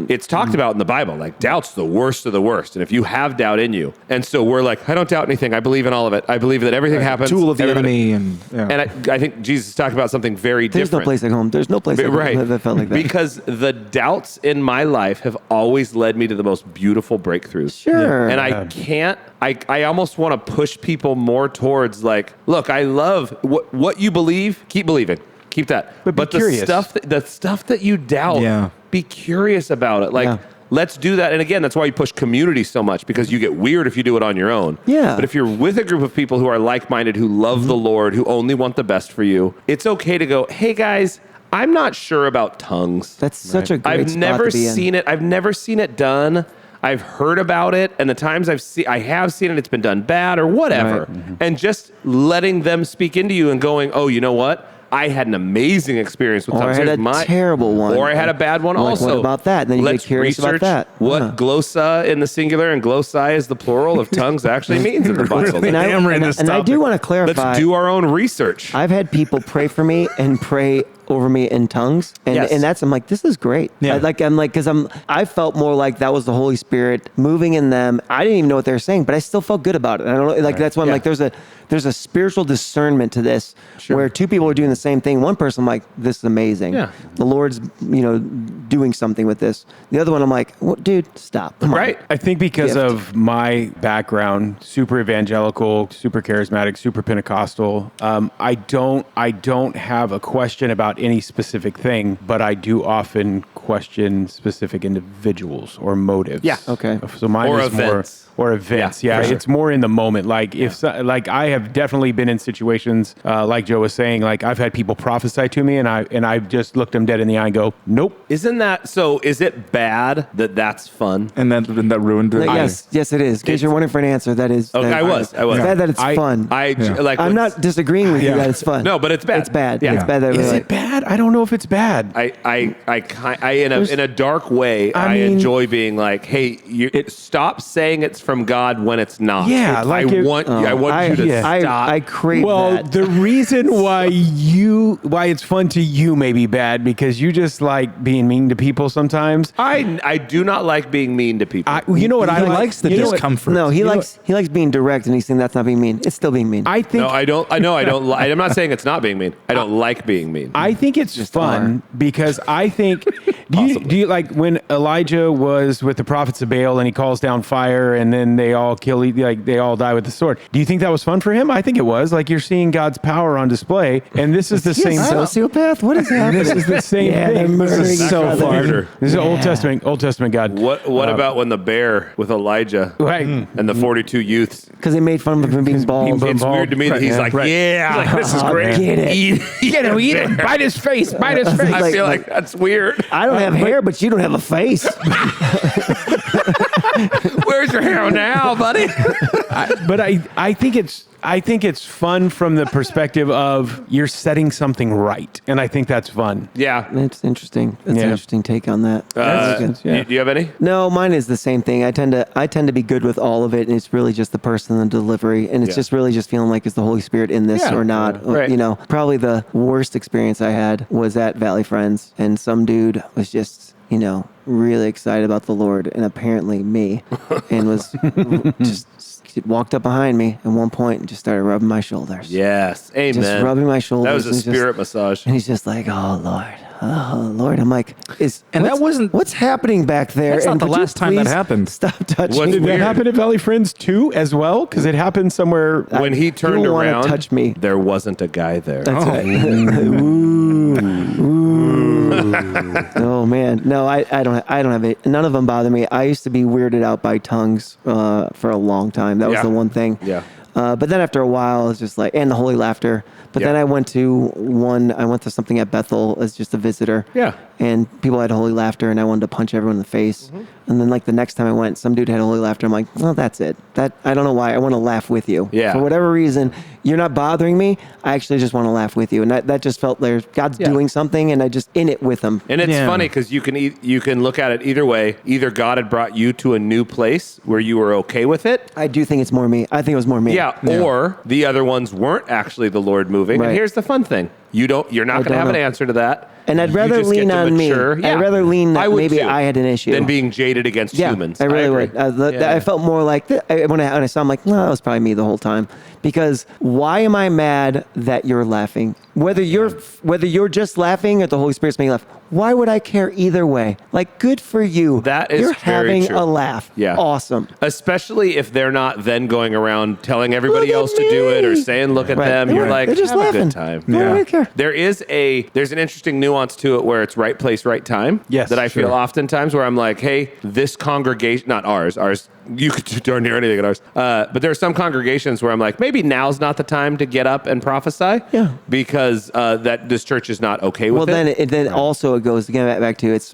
it's talked about in the Bible. Like, doubt's the worst of the worst. And if you have doubt in you, and so we're like, I don't doubt anything. I believe in all of it. I believe that everything happens. tool of the Everybody- enemy, And I think Jesus talked about something very There's different. no place like home. There's no place like Right. home that felt like that. Because the doubts in my life have always led me to the most beautiful breakthroughs. Sure. And I can't, I almost want to push people more towards like, look, I love what you believe, keep believing. Keep that. But be curious. the stuff that you doubt, be curious about it. Like, Yeah. let's do that. And again, that's why you push community so much, because you get weird if you do it on your own. Yeah. But if you're with a group of people who are like-minded, who love the Lord, who only want the best for you, it's okay to go, hey guys, I'm not sure about tongues. That's such a great I've spot never to be in. seen it. I've never seen it done. I've heard about it, and the times I have seen it, it's been done bad or whatever. Right. Mm-hmm. And just letting them speak into you and going, oh, you know what? I had an amazing experience with Or tongues. I had Here's a terrible one. Or I had a bad one Like, also. what about that? And then you get Let's curious about research that. what Yeah. glossa in the singular and glossai is the plural of tongues actually means in the Bible. And I hammering this do topic. want to clarify. Let's do our own research. I've had people pray for me and pray over me in tongues. And Yes. and I'm like, this is great. Yeah. Because I felt more like that was the Holy Spirit moving in them. I didn't even know what they were saying, but I still felt good about it. I don't know, like that's why I'm Yeah. like, there's a spiritual discernment to this where two people are doing the same thing. One person, I'm like, this is amazing. Yeah. The Lord's, doing something with this. The other one, I'm like, what, dude, stop. Come on. Right. I think because Gift. of my background, super evangelical, super charismatic, super Pentecostal, I don't have a question about any specific thing, but I do often question specific individuals or motives. Yeah. Okay. So mine Or is events. more events. Yeah, Yeah, for sure. it's more in the moment. Like like I have definitely been in situations like Joe was saying. Like I've had people prophesy to me, and I just looked them dead in the eye and go, nope. Isn't that so? Is it bad that that's fun? And that ruined it. Yes, it is. In case you're wondering for an answer, that is. Okay, that- I was. It's bad that it's fun. I'm not disagreeing with you that it's fun. No, but it's bad. It's bad. Yeah. It's bad. That Is really, it bad? I don't know if it's bad. In a dark way, I mean- enjoy being like, hey, stop saying it's from God when it's not. Yeah, I want you to stop. I crave Well, that. the reason why it's fun to you may be bad because you just like being mean to people sometimes. I do not like being mean to people. You know what I He like? likes the You know what- discomfort. No, he You know likes being direct, and he's saying that's not being mean. It's still being mean. I think no, I don't. I know I don't. I'm not saying it's not being mean. I don't like being mean. I think it's fun because I think do you like when Elijah was with the prophets of Baal and he calls down fire and then they all they all die with the sword. Do you think that was fun for him? I think it was. Like you're seeing God's power on display, and this is the same. Sociopath? What is happening? This is the same Yeah, thing. they're murdering This is each so other. far. Murder. This is Old Testament God. What about when the bear with Elijah Right. and the 42 youths? Because they made fun of him for being bald. It's weird to me that he's like, yeah, like, this is great. Get it. Get him, eat him, bite his face. I feel like that's weird. I don't have hair, but you don't have a face. Where's your hair now, buddy? But I think it's fun from the perspective of you're setting something right, and I think that's fun. Yeah. That's interesting. That's Yeah. an interesting take on that. Yeah. Do you have any? No, mine is the same thing. I tend to be good with all of it, and it's really just the person and the delivery, and it's Yeah. just really just feeling like is the Holy Spirit in this Yeah. or not. Yeah. Right. Probably the worst experience I had was at Valley Friends, and some dude was just really excited about the Lord, and apparently me, and was just walked up behind me at one point and just started rubbing my shoulders. Yes. Amen. Just rubbing my shoulders. That was a and just- spirit massage. And he's just like, oh, Lord. I'm like, what's happening back there? That's not And the would you last time that please happened. Stop touching What's me. Did that Weird. happen at Valley Friends too, as well? Because it happened somewhere. When he turned don't wanna around, touch me. there wasn't a guy there. That's right. Oh man, no, I don't have it. None of them bother me. I used to be weirded out by tongues for a long time. That was Yeah. the one thing. Yeah. But then after a while, it's just like, and the holy laughter. But then Yeah. I went to something at Bethel as just a visitor. Yeah. And people had holy laughter, and I wanted to punch everyone in the face. Mm-hmm. And then, like, the next time I went, some dude had holy laughter. I'm like, well, that's it. I don't know why. I want to laugh with you. Yeah. For whatever reason, you're not bothering me. I actually just want to laugh with you. And that just felt like God's doing something, and I just in it with him. And it's funny because you can look at it either way. Either God had brought you to a new place where you were okay with it. I do think it's more me. I think it was more me. Yeah. Or the other ones weren't actually the Lord moving. Right. And here's the fun thing. You're not going to don't have an know. answer to that. And I'd You rather just get lean to on mature. me. Yeah. I'd rather lean that would maybe too, I had an issue. than being jaded against Yeah, humans. I really agree. would. Yeah. I felt more like when I saw, I'm like, no, that was probably me the whole time. Because why am I mad that you're laughing? Whether you're just laughing or the Holy Spirit's making you laugh, why would I care either way? Like, good for you. That is you're very having true. a laugh. Yeah. Awesome. Especially if they're not then going around telling everybody Look at else to do it or me. saying, look at Right. them. They're You're right. like, They're just have a laughing. good time. I don't really care. There's an interesting nuance to it where it's right place, right time. Yes, that I feel sure. oftentimes where I'm like, hey, this congregation, not ours, you could do darn near anything at ours. But there are some congregations where I'm like, maybe now's not the time to get up and prophesy. Yeah. Because that this church is not okay with Well, it. then also it goes again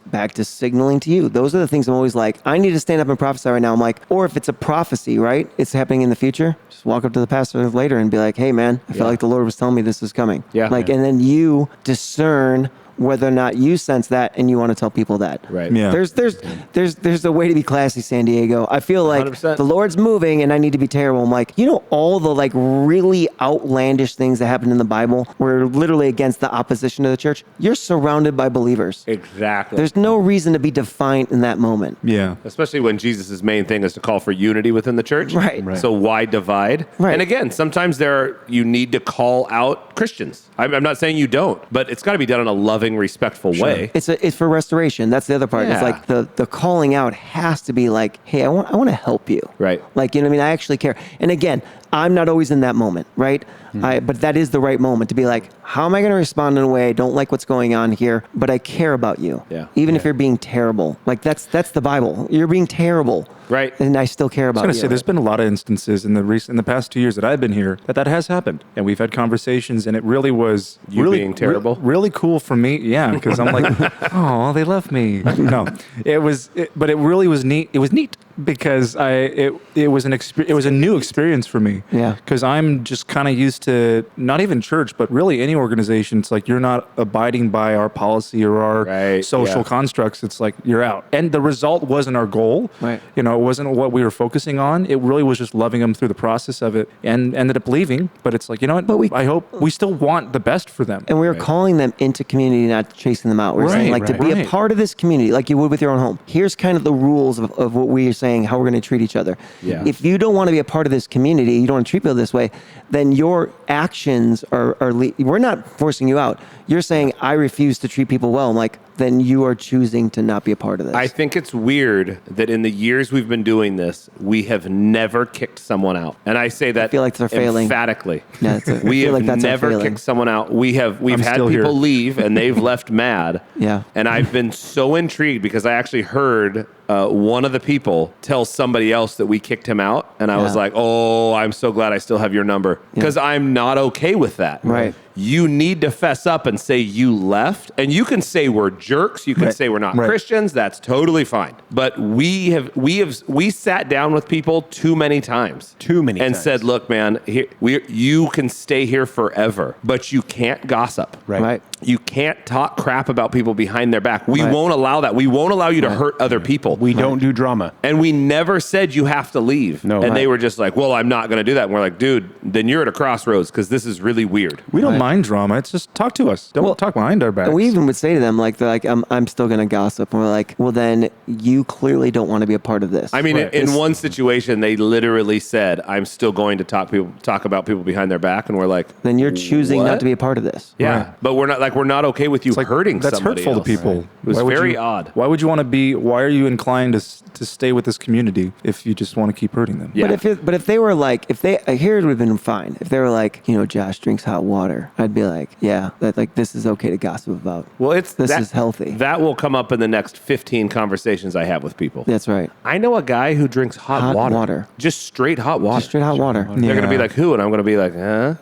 back to signaling to you. Those are the things I'm always like, I need to stand up and prophesy right now. I'm like, or if it's a prophecy, right? It's happening in the future. Just walk up to the pastor later and be like, hey man, I felt like the Lord was telling me this is coming. Yeah. Like, and then you discern whether or not you sense that and you want to tell people that. Right. Yeah. There's a way to be classy, San Diego. I feel like 100%. the Lord's moving and I need to be terrible. I'm like, all the like really outlandish things that happen in the Bible were literally against the opposition to the church. You're surrounded by believers. Exactly. There's no reason to be defiant in that moment. Yeah. Especially when Jesus' main thing is to call for unity within the church. Right. So why divide? Right. And again, sometimes you need to call out Christians. I'm not saying you don't, but it's got to be done in a loving, respectful way. It's for restoration. That's the other part. Yeah. It's like the calling out has to be like, hey, I want to help you. Right. Like, you know what I mean? I actually care. And again, I'm not always in that moment, right? But that is the right moment to be like, how am I going to respond in a way I don't like what's going on here, but I care about you. Yeah. Even if you're being terrible. Like that's the Bible. You're being terrible. Right. And I still care about I was you. going to say, there's been a lot of instances in the past 2 years that I've been here that has happened, and we've had conversations, and it really was You being terrible? really cool for me. Yeah, because I'm like, oh, they love me. No, but it really was neat. It was neat because it was it was a new experience for me. Yeah. Because I'm just kind of used to not even church, but really any organization. It's like you're not abiding by our policy or our Right, social yeah. constructs. It's like you're out, and the result wasn't our goal. Right. It wasn't what we were focusing on. It really was just loving them through the process of it, and ended up leaving. But it's like, you know what? But I hope we still want the best for them. And we were calling them into community, not chasing them out. We're saying like to be a part of this community, like you would with your own home. Here's kind of the rules of what we are saying, how we're going to treat each other. Yeah. If you don't want to be a part of this community, you don't want to treat people this way, then your actions we're not forcing you out. You're saying, I refuse to treat people well. I'm like, then you are choosing to not be a part of this. I think it's weird that in the years we've been doing this, we have never kicked someone out. And I say that I feel like they're failing. emphatically. Yeah, We feel have like that's our never failing. kicked someone out. We've had still people here. leave and they've left mad. Yeah. And I've been so intrigued because I actually heard one of the people tell somebody else that we kicked him out. And I was Yeah. like, oh, I'm so glad I still have your number. Because I'm not okay with that. Right. You need to fess up and say you left. And you can say we're jerks. You can say we're not Right. Christians. That's totally fine. But we sat down with people too many times. Too many and times. said, look, man, you can stay here forever, but you can't gossip. Right. You can't talk crap about people behind their back. We Right. won't allow that. We won't allow you to hurt other people. We don't do drama. And we never said you have to leave. No. And they Right. were just like, well, I'm not going to do that. And we're like, dude, then you're at a crossroads because this is really weird. We don't mind drama. It's just talk to us. Don't talk behind our backs. And we even would say to them, like, they're like, I'm still going to gossip. And we're like, well, then you clearly don't want to be a part of this. I mean, in one situation, they literally said, I'm still going to talk about people behind their back. And we're like, then you're choosing what? not to be a part of this. Yeah. Right. But we're not okay with you It's like, hurting that's somebody hurtful else. to people. It was Why would very you- odd. Why would you want to be? Why are you inclined to stay with this community if you just want to keep hurting them? Yeah. But if they were like, here it would have been fine. If they were like, Josh drinks hot water, I'd be like, yeah, this is okay to gossip about. Well, this is healthy. That will come up in the next 15 conversations I have with people. That's right. I know a guy who drinks hot water. Just straight hot water. Just straight hot water. They're going to be like, who? And I'm going to be like, huh?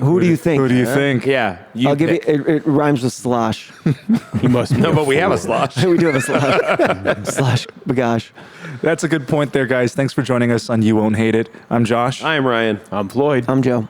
Who do you think? Who do you think? Yeah. You I'll give you. pick. It rhymes with slosh. He must be No, but we have a slosh. We do have a slosh. Slosh bagosh. That's a good point there, guys. Thanks for joining us on You Won't Hate It. I'm Josh. I'm Ryan. I'm Floyd. I'm Joe.